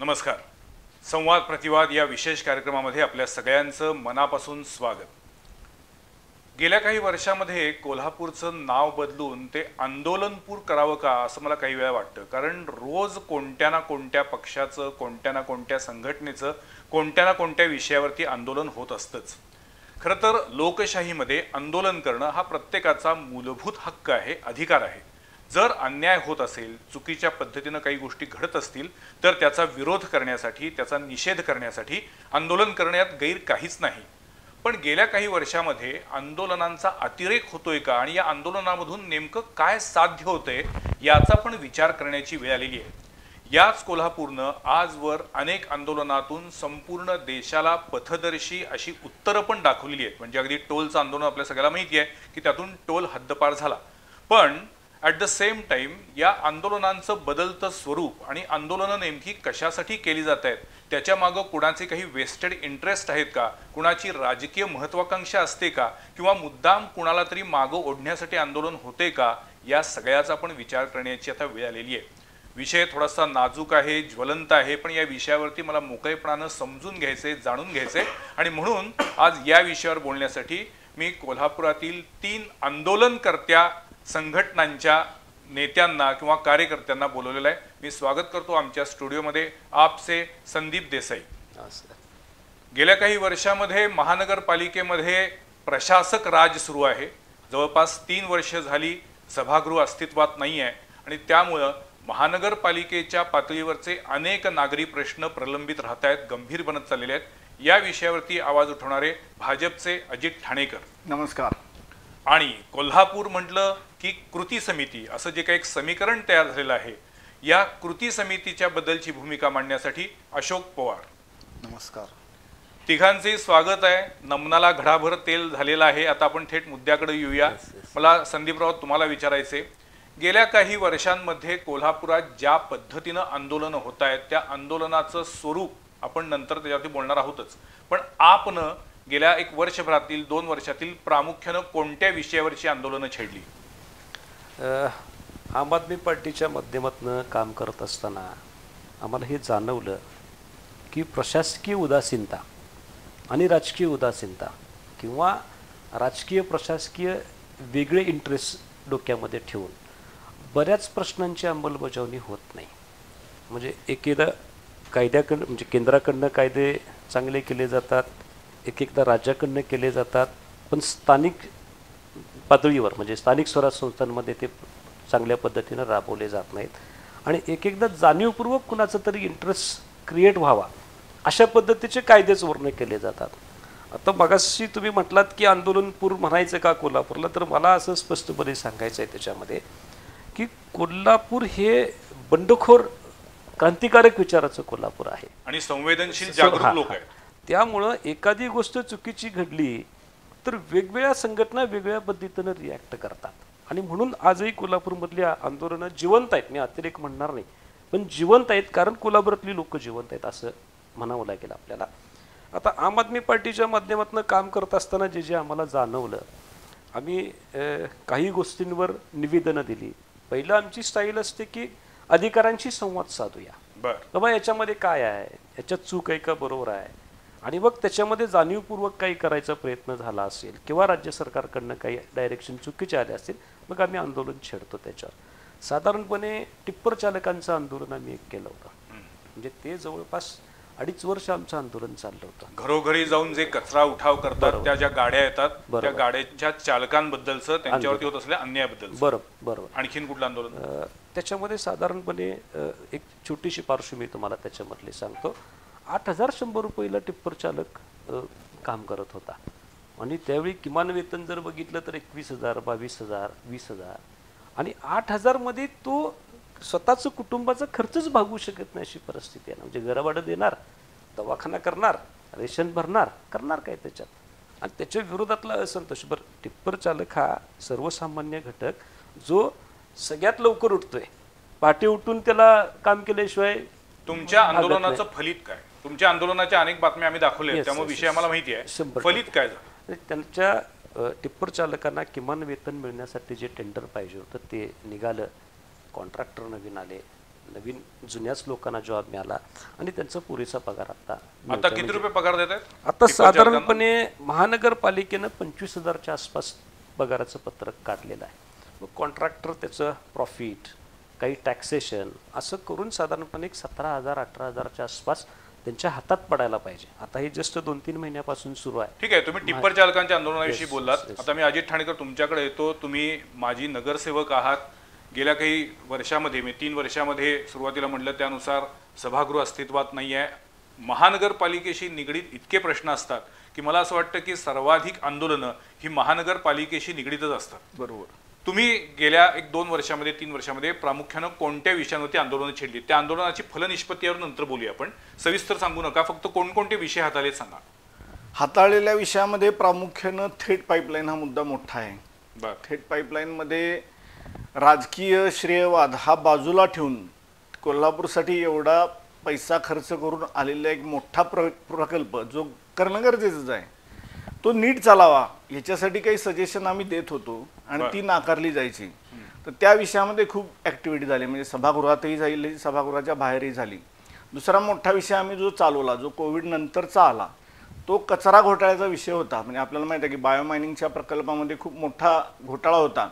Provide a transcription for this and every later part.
नमस्कार. संवाद प्रतिवाद या विशेष कार्यक्रमामध्ये आपल्या सगळ्यांचं मनापासून स्वागत. गेल्या काही वर्षामध्ये कोल्हापूरचं नाव बदलून ते आंदोलनपूर करावं का असं मला काही वेळा वाटतं. कारण रोज कोणत्या ना कोणत्या पक्षाचं, कोणत्या ना कोणत्या संघटनेचं, कोणत्या ना कोणत्या विषयावरती आंदोलन होत असतंच. खरं तर लोकशाहीमध्ये आंदोलन करणं हा प्रत्येकाचा मूलभूत हक्क आहे, अधिकार आहे. जर अन्याय होत असेल, चुकीच्या पद्धतीनं काही गोष्टी घडत असतील तर त्याचा विरोध करण्यासाठी, त्याचा निषेध करण्यासाठी आंदोलन करण्यात गैर काहीच नाही. पण गेल्या काही वर्षामध्ये आंदोलनांचा अतिरेक होतोय का आणि या आंदोलनामधून नेमकं काय साध्य होतंय याचा पण विचार करण्याची वेळ आलेली आहे. याच कोल्हापूरनं आजवर अनेक आंदोलनातून संपूर्ण देशाला पथदर्शी अशी उत्तरं पण दाखवलेली आहेत. म्हणजे अगदी टोलचं आंदोलन आपल्या सगळ्याला माहिती आहे की त्यातून टोल हद्दपार झाला. पण ॲट द सेम टाइम या आंदोलनांचं बदलतं स्वरूप आणि आंदोलनं नेमकी कशासाठी केली जात आहेत, त्याच्या मागं कुणाचे काही वेस्टेड इंटरेस्ट आहेत का, कुणाची राजकीय महत्त्वाकांक्षा असते का, किंवा मुद्दाम कुणाला तरी मागं ओढण्यासाठी आंदोलन होते का, या सगळ्याचा पण विचार करण्याची आता वेळ आलेली आहे. विषय थोडासा नाजूक आहे, ज्वलंत आहे, पण या विषयावरती मला मोकळेपणानं समजून घ्यायचे, जाणून घ्यायचे आणि म्हणून आज या विषयावर बोलण्यासाठी मी कोल्हापुरातील 3 आंदोलनकर्त्या संघटनांच्या नेत्यांना किंवा कार्यकर्त्यांना बोलवलेलं आहे. मी स्वागत करतो आमच्या स्टुडिओमध्ये आपसे संदीप देसाई. गेल्या काही वर्षामध्ये महानगरपालिकेमध्ये प्रशासक राज सुरू आहे. जवळपास 3 वर्ष झाली सभागृह अस्तित्वात नाही आहे आणि त्यामुळं महानगरपालिकेच्या पातळीवरचे अनेक नागरी प्रश्न प्रलंबित राहत आहेत, गंभीर बनत चाललेले आहेत. या विषयावरती आवाज उठवणारे भाजपचे अजित ठाणेकर. नमस्कार. आणि कोल्हापूर म्हटलं की कृती समिती असं जे काही एक समीकरण तयार झालेलं आहे, या कृती समितीच्या बद्दलची भूमिका मांडण्यासाठी अशोक पवार. नमस्कार. तिघांचे स्वागत आहे. नमनाला घडाभर तेल झालेलं आहे. आता आपण थेट मुद्द्याकडे येऊया. मला संदीपराव तुम्हाला विचारायचे, गेल्या काही वर्षांमध्ये कोल्हापुरात ज्या पद्धतीनं आंदोलनं होत आहेत त्या आंदोलनाचं स्वरूप आपण नंतर त्याच्यावरती बोलणार आहोतच, पण आपण गेल्या 1 वर्षभरातील 2 वर्षातील प्रामुख्यानं कोणत्या विषयावरची आंदोलनं छेडली? आम आदमी पार्टीच्या माध्यमातून काम करत असताना आम्हाला हे जाणवलं की प्रशासकीय उदासीनता आणि राजकीय उदासीनता किंवा राजकीय प्रशासकीय वेगळे इंटरेस्ट डोक्यामध्ये ठेवून बऱ्याच प्रश्नांची अंमलबजावणी होत नाही. म्हणजे एकेदा कायद्याकडं म्हणजे केंद्राकडनं कायदे चांगले केले जातात, एकदा राज्याकडनं केले जातात, पण स्थानिक पातळीवर म्हणजे स्थानिक स्वराज संस्थांमध्ये ते चांगल्या पद्धतीनं राबवले जात नाहीत आणि एकदा जाणीवपूर्वक कुणाचं तरी इंटरेस्ट क्रिएट व्हावा अशा पद्धतीचे कायदेच वर्ण केले जातात. आता मगाशी तुम्ही म्हटलात की आंदोलनपूर म्हणायचं का कोल्हापूरला, तर मला असं स्पष्टपणे सांगायचं आहे त्याच्यामध्ये की कोल्हापूर हे बंडखोर क्रांतिकारक विचाराचं कोल्हापूर आहे आणि संवेदनशील जागरूक लोक आहेत. त्यामुळं एखादी गोष्ट चुकीची घडली तर वेगवेगळ्या संघटना वेगवेगळ्या पद्धतीनं रिॲक्ट करतात आणि म्हणून आजही कोल्हापूरमधल्या आंदोलनं जिवंत आहेत. मी अतिरेक म्हणणार नाही, पण जिवंत आहेत कारण कोल्हापुरातली लोक जिवंत आहेत असं म्हणावं लागेल आपल्याला. आता आम आदमी पार्टीच्या माध्यमातून काम करत असताना जे जे आम्हाला जाणवलं, आम्ही काही गोष्टींवर निवेदनं दिली. पहिलं आमची स्टाईल असते की अधिकाऱ्यांशी संवाद साधूया, बाबा याच्यामध्ये काय आहे, याच्यात चूक आहे का बरोबर आहे, आणि मग त्याच्यामध्ये जाणीवपूर्वक काही करायचा प्रयत्न झाला असेल किंवा राज्य सरकारकडनं काही डायरेक्शन चुकीचे आले असतील मग आम्ही आंदोलन छेडतो. त्याच्यावर साधारणपणे टिप्पर चालकांचं आंदोलन आम्ही एक केलं होतं. म्हणजे ते जवळपास 2.5 वर्ष आमचं आंदोलन चाललं होतं. घरोघरी जाऊन जे कचरा उठाव करतात, त्या ज्या गाड्या येतात त्या गाड्यांच्या चालकांबद्दलचं, त्यांच्यावरती होत असलेल्या अन्यायाबद्दल. बरोबर. आणखीन कुठलं आंदोलन? त्याच्यामध्ये साधारणपणे एक छोटीशी पार्श्वभूमी तुम्हाला त्याच्यामधले सांगतो. 8,100 रुपयाला टिप्पर चालक काम करत होता आणि त्यावेळी किमान वेतन जर बघितलं तर 21,000, 22,000, 20,000 आणि 8,000 मध्ये तो स्वतःचं कुटुंबाचा खर्चच भागवू शकत नाही अशी परिस्थिती आहे. म्हणजे घरभाडं देणार, दवाखाना करणार, रेशन भरणार, करणार काय त्याच्यात, आणि त्याच्या विरोधातला असंतोष. बरं, टिप्पर चालक हा सर्वसामान्य घटक जो सगळ्यात लवकर उठतोय, पहाटे उठून त्याला काम केल्याशिवाय. तुमच्या आंदोलनाचं फलित काय? तुमच्या आंदोलनाच्या अनेक बातम्या आम्ही दाखवल्या, त्यामुळे विषय आम्हाला माहिती आहे. फलित काय झालं? त्यांच्या टिप्पर चालकांना किमान वेतन मिळण्यासाठी जे टेंडर पाहिजे होतं ते निघालं, कॉन्ट्रॅक्टर नवीन आले, नवीन जुन्याच लोकांना जॉब मिळाला आणि त्यांचा पुरेसा पगार आता आता किती रुपये पगार देत आहेत आता साधारणपणे महानगरपालिकेनं 25,000च्या आसपास पगाराचं पत्रक काढलेलं आहे. मग कॉन्ट्रॅक्टर त्याचं प्रॉफिट काही टॅक्सेशन असं करून साधारणपणे एक 17,000 18,000च्या आसपास त्यांच्या हातात पडायला पाहिजे. आता हे जस्ट 2-3 महिन्यापासून सुरू आहे. ठीक आहे, तुम्ही टिप्पर चालकांच्या आंदोलनाविषयी बोललात. आता मी अजित ठाणेकर तुमच्याकडे येतो. तुम्ही माजी नगरसेवक आहात. गेल्या काही वर्षामध्ये 3 वर्षामध्ये सुरुवातीला म्हटलं त्यानुसार सभागृह अस्तित्वात नाही आहे. महानगरपालिकेशी निगडीत इतके प्रश्न असतात की मला असं वाटतं की सर्वाधिक आंदोलनं ही महानगरपालिकेशी निगडीतच असतात. बरोबर. तुम्ही गेल्या 1-2 वर्षामध्ये 3 वर्षामध्ये प्रामुख्यानं कोणत्या विषयांवरती आंदोलनं छेडली, त्या आंदोलनाची फलनिष्पत्तीवर नंतर बोलूया आपण. सविस्तर सांगू नका, फक्त कोणकोणते विषय हाताळले सांगा. हाताळलेल्या विषयामध्ये प्रामुख्यानं थेट पाईपलाईन हा मुद्दा मोठा आहे. बरं. थेट पाईपलाईनमध्ये राजकीय श्रेयवाद हा बाजूला ठेवून कोल्हापूरसाठी एवढा पैसा खर्च करून आलेला एक मोठा प्रकल्प जो करणं गरजेचंच आहे तो नीट चालावा याच्यासाठी काही सजेशन आम्ही देत होतो आणि ती नाकारली जायची. तर त्या विषयामध्ये खूप ॲक्टिव्हिटी झाली, म्हणजे सभागृहातही झाली, सभागृहाच्या बाहेरही झाली. दुसरा मोठा विषय आम्ही जो चालवला, जो कोविड नंतरचा आला, तो कचरा घोटाळ्याचा विषय होता. म्हणजे आपल्याला माहिती आहे की बायोमायनिंगच्या प्रकल्पामध्ये खूप मोठा घोटाळा होता.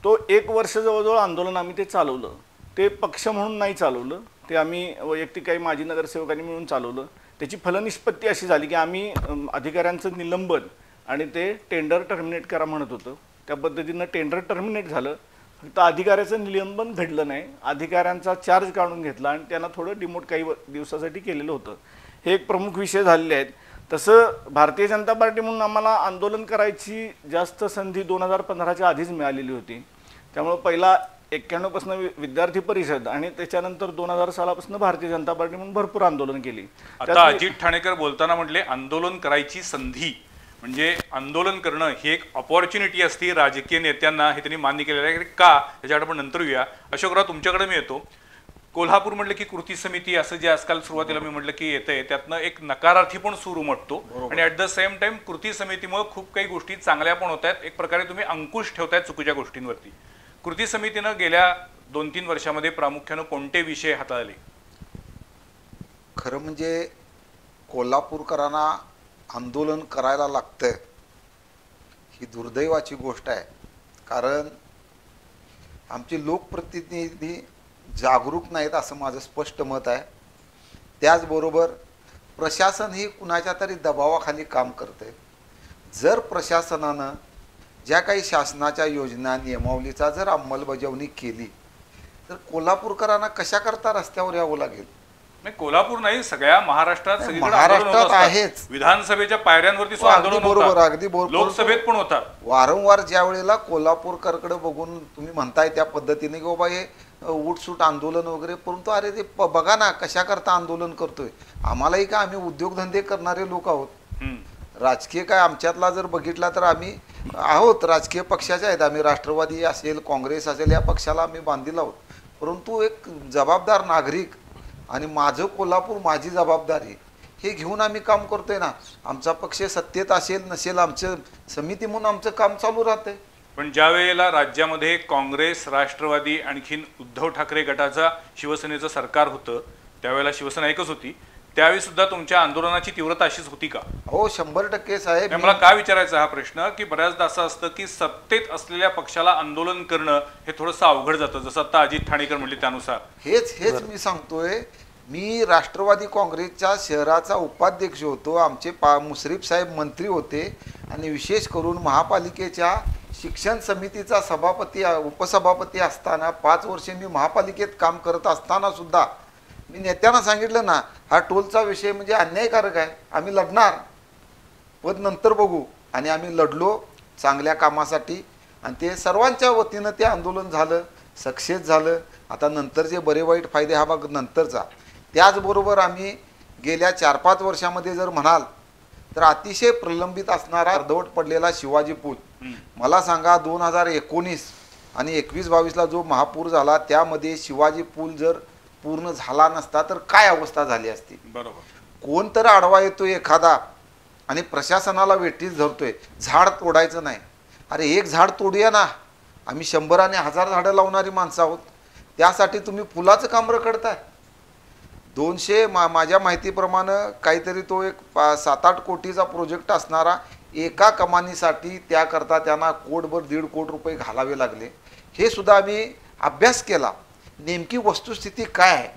तो 1 वर्ष जवळजवळ आंदोलन आम्ही ते चालवलं. ते पक्ष म्हणून नाही चालवलं, ते आम्ही वैयक्तिक काही माजी नगरसेवकांनी मिळून चालवलं. त्याची फलनिष्पत्ती अशी झाली की आम्ही अधिकाऱ्यांचं निलंबन आणि ते टेंडर टर्मिनेट करा म्हणत होतं. त्या पद्धतीनं टेंडर टर्मिनेट झालं, फक्त अधिकाऱ्याचं निलंबन घडलं नाही. अधिकाऱ्यांचा चार्ज काढून घेतला आणि त्यांना थोडं डिमोट काही दिवसासाठी केलेलं होतं. हे एक प्रमुख विषय झालेले आहेत. तसं भारतीय जनता पार्टी म्हणून आम्हाला आंदोलन करायची जास्त संधी 2015च्या आधीच मिळालेली होती. त्यामुळं पहिला 91 पासून विद्यार्थी परिषद आणि त्याच्यानंतर 2000 सालापासून भारतीय जनता पार्टी म्हणून भरपूर आंदोलन केली. आता अजित ठाणेकर बोलताना म्हटले आंदोलन करायची संधी, म्हणजे आंदोलन करणं ही एक अपॉर्च्युनिटी असते राजकीय नेत्यांना, हे त्यांनी मान्य केलेलं आहे. का याच्याकडे आपण नंतर येऊया. अशोकराव तुमच्याकडे मी येतो. कोल्हापूर म्हटलं की कृती समिती असं जे आजकाल सुरुवातीला मी म्हटलं की येतंय, त्यातनं एक नकारार्थी पण सूर उमटतो आणि ॲट द सेम टाइम कृती समितीमुळे खूप काही गोष्टी चांगल्या पण होत आहेत. एक प्रकारे तुम्ही अंकुश ठेवतायत चुकीच्या गोष्टींवरती. कृती समितीनं गेल्या 2-3 वर्षामध्ये प्रामुख्यानं कोणते विषय हाताळले? खरं म्हणजे कोल्हापूरकरांना आंदोलन करायला लागतं ही दुर्दैवाची गोष्ट आहे. कारण आमचे लोकप्रतिनिधी जागरूक नाहीत असं माझं स्पष्ट मत आहे. त्याचबरोबर प्रशासन ही कुणाच्या तरी दबावाखाली काम करते. जर प्रशासनानं ज्या काही शासनाच्या योजना नियमावलीचा जर अंमलबजावणी केली तर कोल्हापूरकरांना कशा करता रस्त्यावर यावं लागेल? नाही, कोल्हापूर नाही, सगळ्या महाराष्ट्रात महाराष्ट्रात आहेच. विधानसभेच्या पायऱ्यांवरती आंदोलन बरोबर, अगदी बरोबर. लोकसभेत पण होतात. वारंवार ज्या वेळेला कोल्हापूरकरकडे बघून तुम्ही म्हणताय त्या पद्धतीने की बाबा हे उठसूट आंदोलन वगैरे, परंतु अरे ते बघा ना कशा करता आंदोलन करतोय. आम्हालाही का आम्ही उद्योगधंदे करणारे लोक आहोत. राजकीय काय आमच्यातला जर बघितला तर आम्ही आहोत राजकीय पक्षाचे आहेत. आम्ही राष्ट्रवादी असेल, काँग्रेस असेल, या पक्षाला आम्ही बांधील आहोत. परंतु एक जबाबदार नागरिक आणि माझं कोल्हापूर माझी जबाबदारी हे घेऊन आम्ही काम करतोय ना. आमचा पक्ष सत्तेत असेल नसेल, आमचं समिती म्हणून आमचं काम चालू राहतंय. पण ज्या वेळेला राज्यामध्ये काँग्रेस, राष्ट्रवादी, आणखीन उद्धव ठाकरे गटाचा शिवसेनेचं सरकार होतं, त्यावेळेला शिवसेना एकच होती, त्यावेळी सुद्धा तुमच्या आंदोलनाची तीव्रता अशीच होती का? हो, 100% साहेब. मला काय विचारायचा हा प्रश्न की बऱ्याचदा असं असतं की सत्तेत असलेल्या पक्षाला आंदोलन करणं हे थोडंसं अवघड जातं, जसं आता अजित ठाणेकर म्हणले त्यानुसार. हेच मी सांगतोय. मी राष्ट्रवादी काँग्रेसच्या शहराचा उपाध्यक्ष होतो. आमचे मुश्रीफ साहेब मंत्री होते आणि विशेष करून महापालिकेच्या शिक्षण समितीचा सभापती उपसभापती असताना 5 वर्षे मी महापालिकेत काम करत असताना सुद्धा मी नेत्यांना सांगितलं ना, हा टोलचा विषय म्हणजे अन्यायकारक आहे, आम्ही लढणार, पद नंतर बघू. आणि आम्ही लढलो चांगल्या कामासाठी आणि ते सर्वांच्या वतीनं ते आंदोलन झालं, सक्सेस झालं. आता नंतर जे बरे वाईट फायदे हा भाग नंतरचा. त्याचबरोबर आम्ही गेल्या 4-5 वर्षामध्ये जर म्हणाल तर अतिशय प्रलंबित असणारा अर्धवट पडलेला शिवाजी पूल, मला सांगा 2019 आणि 21-22ला जो महापूर झाला त्यामध्ये शिवाजी पूल जर पूर्ण झाला नसता तर काय अवस्था झाली असती? बरोबर. कोण तर आडवा येतोय एखादा आणि प्रशासनाला वेठीस धरतोय, झाड तोडायचं नाही. अरे एक झाड तोडूया ना, आम्ही 100 आणि 1000 झाडं लावणारी माणसं आहोत. त्यासाठी तुम्ही पुलाचं काम रखडताय. 200 माझ्या माहितीप्रमाणे काहीतरी तो एक 7-8 कोटीचा प्रोजेक्ट असणारा एका कमानीसाठी त्याकरता त्यांना कोटभर 1.5 कोटी रुपये घालावे लागले. हे सुद्धा आम्ही अभ्यास केला, नेमकी वस्तुस्थिती काय आहे.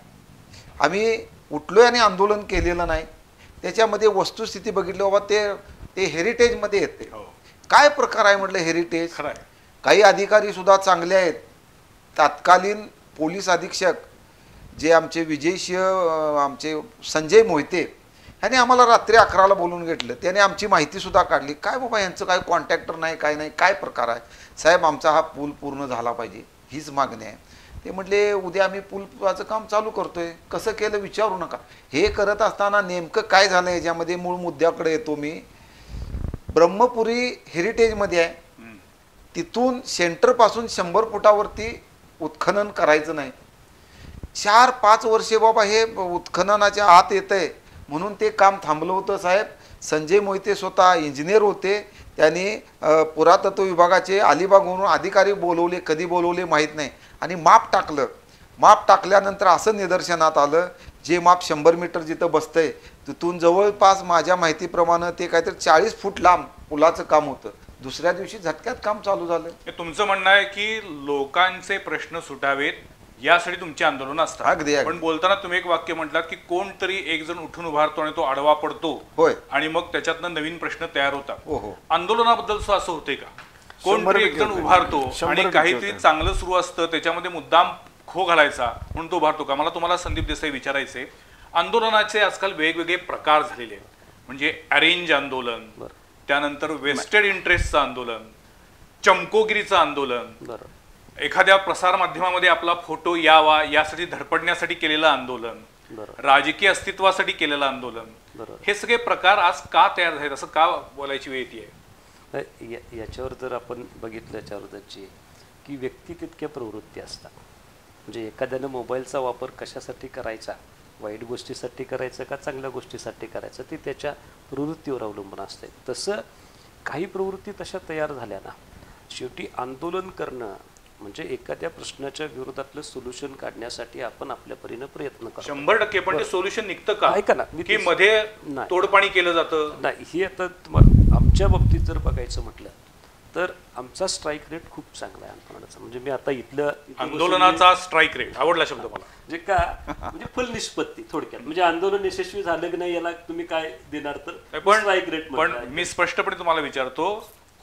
आम्ही उठलोय आणि आंदोलन केलेलं नाही, त्याच्यामध्ये वस्तुस्थिती बघितली बाबा ते हेरिटेजमध्ये येते. काय प्रकार आहे म्हटलं हेरिटेज. काही अधिकारी सुद्धा चांगले आहेत. तत्कालीन पोलीस अधीक्षक जे आमचे विजयसिंह आमचे संजय मोहिते ह्याने आम्हाला रात्री 11ला बोलून घेतलं. त्याने आमची माहितीसुद्धा काढली. काय बाबा यांचं काय कॉन्ट्रॅक्टर नाही, काय नाही, काय प्रकार आहे. साहेब आमचा हा पूल पूर्ण झाला पाहिजे, हीच मागणी आहे. ते म्हटले उद्या आम्ही पुलाचं काम चालू करतोय. कसं केलं विचारू नका. हे करत असताना नेमकं काय झालं याच्यामध्ये मूळ मुद्द्याकडे येतो मी. ब्रह्मपुरी हेरिटेजमध्ये आहे, तिथून सेंटरपासून 100 फुटावरती उत्खनन करायचं नाही. 4-5 वर्षे बाबा हे उत्खननाच्या आत येत आहे म्हणून ते काम थांबलं होतं. साहेब संजय मोहिते स्वतः इंजिनियर होते, त्यांनी पुरातत्व विभागाचे अलिबागवरून अधिकारी बोलवले, कधी बोलवले माहीत नाही, आणि माप टाकलं. माप टाकल्यानंतर असं निदर्शनात आलं जे माप 100 मीटर जिथं बसतंय तिथून जवळपास माझ्या माहितीप्रमाणे ते काहीतरी 40 फूट लांब पुलाचं काम होतं. दुसऱ्या दिवशी झटक्यात काम चालू झालं. तुमचं म्हणणं आहे की लोकांचे प्रश्न सुटावेत यासाठी तुमचे आंदोलन असतात. अगदी. पण बोलताना तुम्ही एक वाक्य म्हटलात की कोणतरी एक जण उठून उभारतो आणि तो आडवा पडतो. होय. आणि मग त्याच्यातनं नवीन प्रश्न तयार होतात. हो. आंदोलनाबद्दल असं होते का? कोणतरी एक जण उभारतो आणि काहीतरी चांगलं सुरू असतं त्याच्यामध्ये मुद्दाम खो घालायचा म्हणून तो उभारतो का? मला तुम्हाला संदीप देसाई विचारायचे, आंदोलनाचे आजकाल वेगवेगळे प्रकार झालेले आहेत. म्हणजे अरेंज आंदोलन, त्यानंतर वेस्टेड इंटरेस्टचं आंदोलन, चमकोगिरीचं आंदोलन, एखाद्या प्रसार माध्यमामध्ये आपला फोटो यावा यासाठी धडपडण्यासाठी केलेलं आंदोलन, राजकीय अस्तित्वासाठी केलेलं आंदोलन, हे सगळे प्रकार आज का तयार झालेत असं का बोलायची वेळ येते? याच्यावर जर आपण बघितलं याच्यावरची की व्यक्ती तितक्या प्रवृत्ती असतात. म्हणजे एखाद्यानं मोबाईलचा वापर कशासाठी करायचा, वाईट गोष्टीसाठी करायचं का चांगल्या गोष्टीसाठी करायचं, ते त्याच्या प्रवृत्तीवर अवलंबून असते. तसं काही प्रवृत्ती तशा तयार झाल्या ना, शेवटी आंदोलन करणं म्हणजे एखाद्या प्रश्नाच्या विरोधातलं सोल्युशन काढण्यासाठी आपण आपल्या परीने प्रयत्न करतो. 100%. पण ते सोल्युशन निघतं का? ऐका ना, की मध्ये तोडपाणी केलं जातं? नाही, हे आता तुम्हाला आमच्या बाबतीत जर बघायचं म्हटलं तर आमचा स्ट्राईक रेट खूप चांगला आहे आंदोलनाचा. म्हणजे मी आता इथलं आंदोलनाचा स्ट्राईक रेट आवडला शब्द मला. म्हणजे का म्हणजे फुल निष्पत्ती थोडक्यात. म्हणजे आंदोलन यशस्वी झालं की नाही याला तुम्ही काय देणार तर स्ट्राईक रेट. पण मी स्पष्टपणे तुम्हाला विचारतो,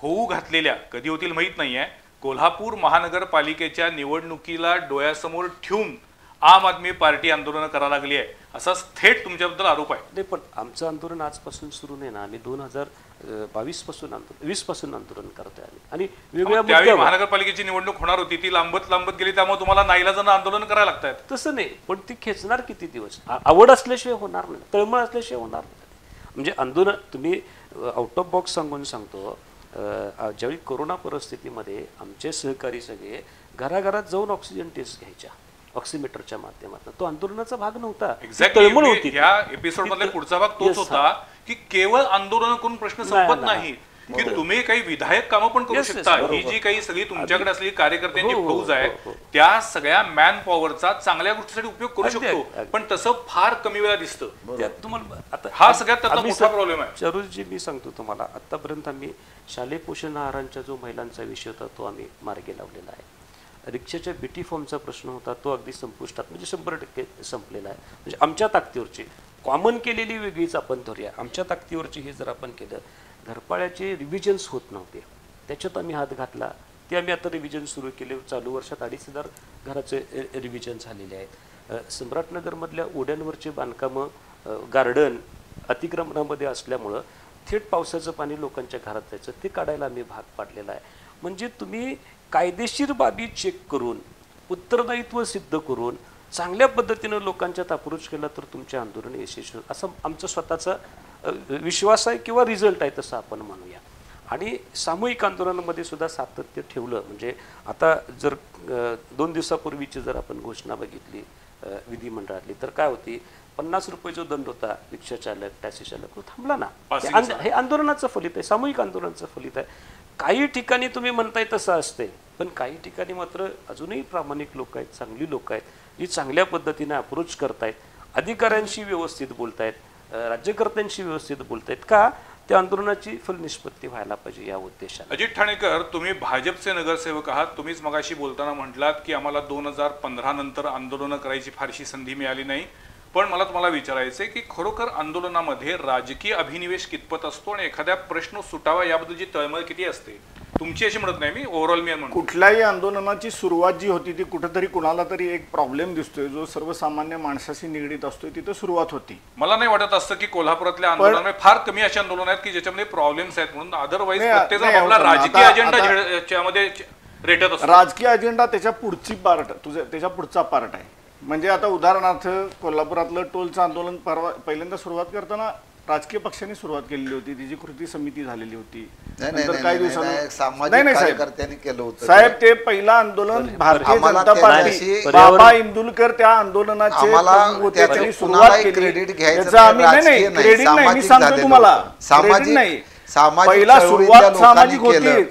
होऊ घातलेल्या कधी होतील माहित नाहीये कोल्हापूर महानगरपालिकेच्या निवडणुकीला डोळ्यासमोर ठेवून आम आदमी पार्टी आंदोलन करायला लागली आहे असा थेट तुमच्याबद्दल आरोप आहे. नाही, पण आमचं आंदोलन आजपासून सुरू नाही ना. आम्ही 2022 पासून 20 पासून आंदोलन करतोय आणि वेगवेगळ्या महानगरपालिकेची निवडणूक होणार होती, ती लांबत गेली, त्यामुळे तुम्हाला नाईलाजानं आंदोलन करायला लागतात. तसं नाही, पण ती खेचणार किती दिवस? आवड असल्याशिवाय होणार नाही, तळमळ असल्याशिवाय होणार नाही. म्हणजे आंदोलन तुम्ही आउट ऑफ बॉक्स सांगतो. ज्यावेळी कोरोना परिस्थितीमध्ये आमचे सहकारी सगळे घराघरात जाऊन ऑक्सिजन टेस्ट घ्यायच्या ऑक्सिमीटरच्या माध्यमातून, तो आंदोलनाचा भाग नव्हता. तळमळ होती. या एपिसोड मधला पुढचा भाग तोच होता की केवळ आंदोलन करून प्रश्न संपत नाही, की तुम्ही काही विधायक कामं पण करू शकता. ही जी काही सगळी तुमच्याकडे असलेली कार्यकर्त्यांची फौज आहे त्या सगळ्या मॅन पॉवरचा चांगल्या गोष्टीसाठी उपयोग करू शकतो, पण तसं फार कमी वेळा दिसतं. तुम्हाला आता हा सगळ्यात त्यातला मोठा प्रॉब्लेम आहे. चरुजी, मी सांगतो तुम्हाला, आतापर्यंत आम्ही शालेय पोषण आहारांचा जो महिलांचा विषय होता तो आम्ही मार्गी लावलेला आहे. रिक्षाच्या बीटी फॉर्मचा प्रश्न होता तो अगदी संपुष्टात, म्हणजे 100% संपलेला आहे. म्हणजे आमच्या ताकदीवरची कॉमन केलेली वेगळीच आपण धरूया, आमच्या ताकदीवरची हे जर आपण केलं. घरपाळ्याचे रिव्हिजन्स होत नव्हते, त्याच्यात आम्ही हात घातला. ते आम्ही आता रिव्हिजन सुरू केले. चालू वर्षात 2,500 घराचे रिव्हिजन झालेले आहेत. सम्राटनगरमधल्या ओढ्यांवरचे बांधकामं, गार्डन अतिक्रमणामध्ये असल्यामुळं थेट पावसाचं पाणी लोकांच्या घरात जायचं, ते काढायला आम्ही भाग पाडलेला आहे. म्हणजे तुम्ही कायदेशीर बाबी चेक करून उत्तरदायित्व सिद्ध करून चांगल्या पद्धतीनं लोकांच्यात अप्रोच केला तर तुमचे आंदोलन यशस्वी असं आमचा स्वतःचा विश्वास आहे किंवा रिझल्ट आहे तसं आपण म्हणूया. आणि सामूहिक आंदोलनामध्ये सुद्धा सातत्य ठेवलं. म्हणजे आता जर 2 दिवसापूर्वीची जर आपण घोषणा बघितली विधिमंडळातली तर काय होती, 50 रुपये जो दंड होता रिक्षा चालक टॅक्सी चालक तो थांबला ना. हे आंदोलनाचं फलित आहे, सामूहिक आंदोलनाचं फलित आहे. काही ठिकाणी तुम्ही म्हणताय तसं असते पण काही ठिकाणी मात्र अजूनही प्रामाणिक लोक आहेत, चांगली लोक आहेत, जी चांगल्या पद्धतीने अप्रोच करतायत, अधिकाऱ्यांशी व्यवस्थित बोलतायत, राज्यकर्त्यांशी व्यवस्थित बोलतायत. का? त्या आंदोलनाची फलनिष्पत्ती व्हायला पाहिजे या उद्देशाने. अजित ठाणेकर, तुम्ही भाजपचे नगरसेवक आहात. तुम्हीच मगाशी बोलताना म्हटलात की आम्हाला 2015 नंतर आंदोलनं करायची फारशी संधी मिळाली नाही. पण मला तुम्हाला विचारायचं आहे की खरोखर आंदोलनामध्ये राजकीय अभिनिवेश कितपत असतो आणि एखाद्या प्रश्न सुटावा याबद्दलची तळमळ किती असते? तुमची अशी म्हणत नाही मी, ओव्हरऑल मी म्हणतो. कुठल्याही आंदोलनाची सुरुवात जी होती ती कुठेतरी कुणाला तरी एक प्रॉब्लेम दिसतोय जो सर्वसामान्य माणसाशी निगडीत असतोय, तिथं सुरुवात होती. मला नाही वाटत असतं की कोल्हापुरातल्या आंदोलनामध्ये फार कमी अशी आंदोलन आहेत की ज्याच्यामध्ये प्रॉब्लेम्स आहेत म्हणून. अदरवाईज प्रत्येक आपला राजकीय अजेंडा मध्ये रेटत असतो. राजकीय अजेंडा त्याच्या पुढची पार्ट, त्याच्या पुढचा पार्ट आहे. म्हणजे आता उदाहरणार्थ कोल्हापुरातलं टोलचं आंदोलन पहिल्यांदा सुरुवात करताना राजकीय पक्षांनी सुरुवात केलेली होती, तिची कृती समिती झालेली होती. नंतर काही दिवसांनी केलं होतं साहेब ते पहिलं आंदोलन भारतीय जनता पार्टी, बाबा इंदुलकर त्या आंदोलनाचे सुरुवात केली. क्रेडिट नाही, मी सांगतो तुम्हाला, क्रेडिट नाही. पहिला सुरुवात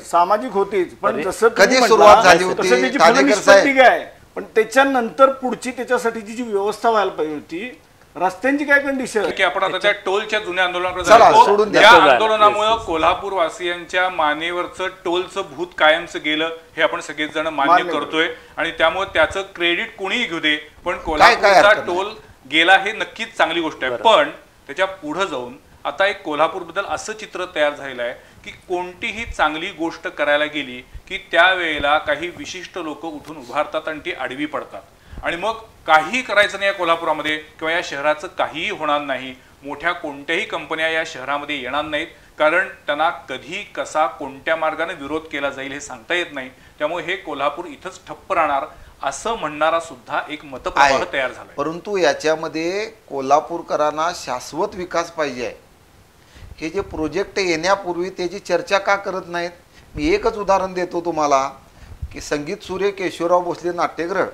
सामाजिक होतीच, पण जसं कधी सुरुवात झाली होती तसं त्याची फलनिष्पत्ती काय, पण त्याच्यानंतर पुढची त्याच्यासाठीची जी व्यवस्था व्हायला पाहिजे होती, रस्त्यांची काय कंडिशन की आपण आता त्या टोलच्या जुन्या आंदोलनाकडे, या आंदोलनामुळे कोल्हापूर वासियांच्या मानेवरचं टोलचं भूत कायमचं गेलं हे आपण सगळेच जण मान्य करतोय आणि त्यामुळे त्याचं क्रेडिट कोणीही घेऊ दे, पण कोल्हापूरचा टोल गेला हे नक्कीच चांगली गोष्ट आहे. पण त्याच्या पुढे जाऊन आता एक कोल्हापूरबद्दल असं चित्र तयार झालेलं आहे की कोणतीही चांगली गोष्ट करायला गेली की त्यावेळेला काही विशिष्ट लोक उठून उभारतात आणि ती आडवी पडतात आणि मग काही करायचं नाही या कोल्हापुरामध्ये किंवा या शहराचं काहीही होणार नाही. मोठ्या कोणत्याही कंपन्या या शहरामध्ये येणार नाहीत, कारण त्यांना कधी कसा कोणत्या मार्गाने विरोध केला जाईल हे सांगता येत नाही. त्यामुळे हे कोल्हापूर इथंच ठप्प राहणार असं म्हणणारा सुद्धा एक मतप्रवाह तयार झाला. परंतु याच्यामध्ये कोल्हापूरकरांना शाश्वत विकास पाहिजे आहे. हे जे प्रोजेक्ट येण्यापूर्वी त्याची चर्चा का करत नाहीत? मी एकच उदाहरण देतो तुम्हाला की संगीत सूर्य केशवराव भोसले नाट्यगृह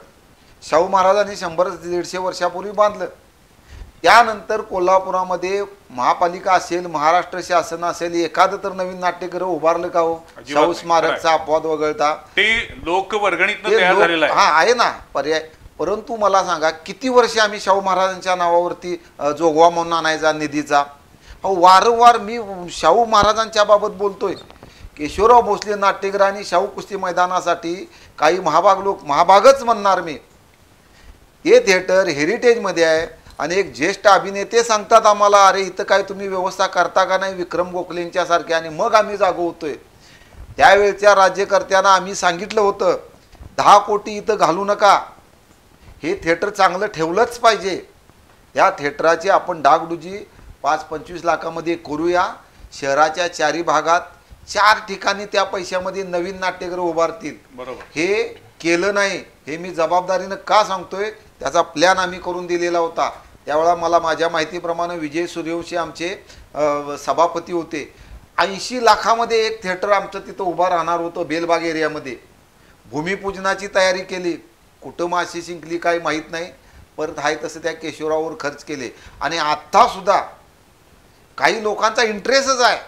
शाहू महाराजांनी 100-150 वर्षापूर्वी बांधलं. त्यानंतर कोल्हापुरामध्ये महापालिका असेल, महाराष्ट्र शासन असेल, एखादं तर नवीन नाट्यगृह उभारलं का हो? शाहू स्मारकचा अपवाद वगळता ते लोकवर्गणीतनं तयार झालेलं आहे. हा आहे ना पर्याय. परंतु मला सांगा किती वर्ष आम्ही शाहू महाराजांच्या नावावरती जोगवा म्हणून आणायचा निधीचा? वारंवार मी शाहू महाराजांच्या बाबत बोलतोय. केशवराव भोसले नाट्यगृह आणि शाहू कुस्ती मैदानासाठी काही महाभागच म्हणणार मी, हे थिएटर हेरिटेजमध्ये आहे आणि एक ज्येष्ठ अभिनेते सांगतात आम्हाला, अरे इथं काय तुम्ही व्यवस्था करता का नाही विक्रम गोखलेंच्या सारखे, आणि मग आम्ही जागो होतोय. त्यावेळच्या राज्यकर्त्यांना आम्ही सांगितलं होतं 10 कोटी इथं घालू नका, हे थिएटर चांगलं ठेवलंच पाहिजे. या थिएटराची आपण डागडुजी 5-25 लाखामध्ये करूया. शहराच्या 4 भागात 4 ठिकाणी त्या पैशामध्ये नवीन नाट्यगृह उभारतील. बरोबर. हे केलं नाही. हे मी जबाबदारीनं का सांगतोय? त्याचा प्लॅन आम्ही करून दिलेला होता. त्यावेळा मला माझ्या माहितीप्रमाणे विजय सूर्यवंशी आमचे सभापती होते. 80 लाखामध्ये एक थिएटर आमचं तिथं उभा राहणार होतं बेलबाग एरियामध्ये. भूमिपूजनाची तयारी केली, कुठं माशी शिंकली काय माहीत नाही, परत आहे तसं त्या केशवराववर खर्च केले. आणि आत्तासुद्धा काही लोकांचा इंटरेस्टच आहे,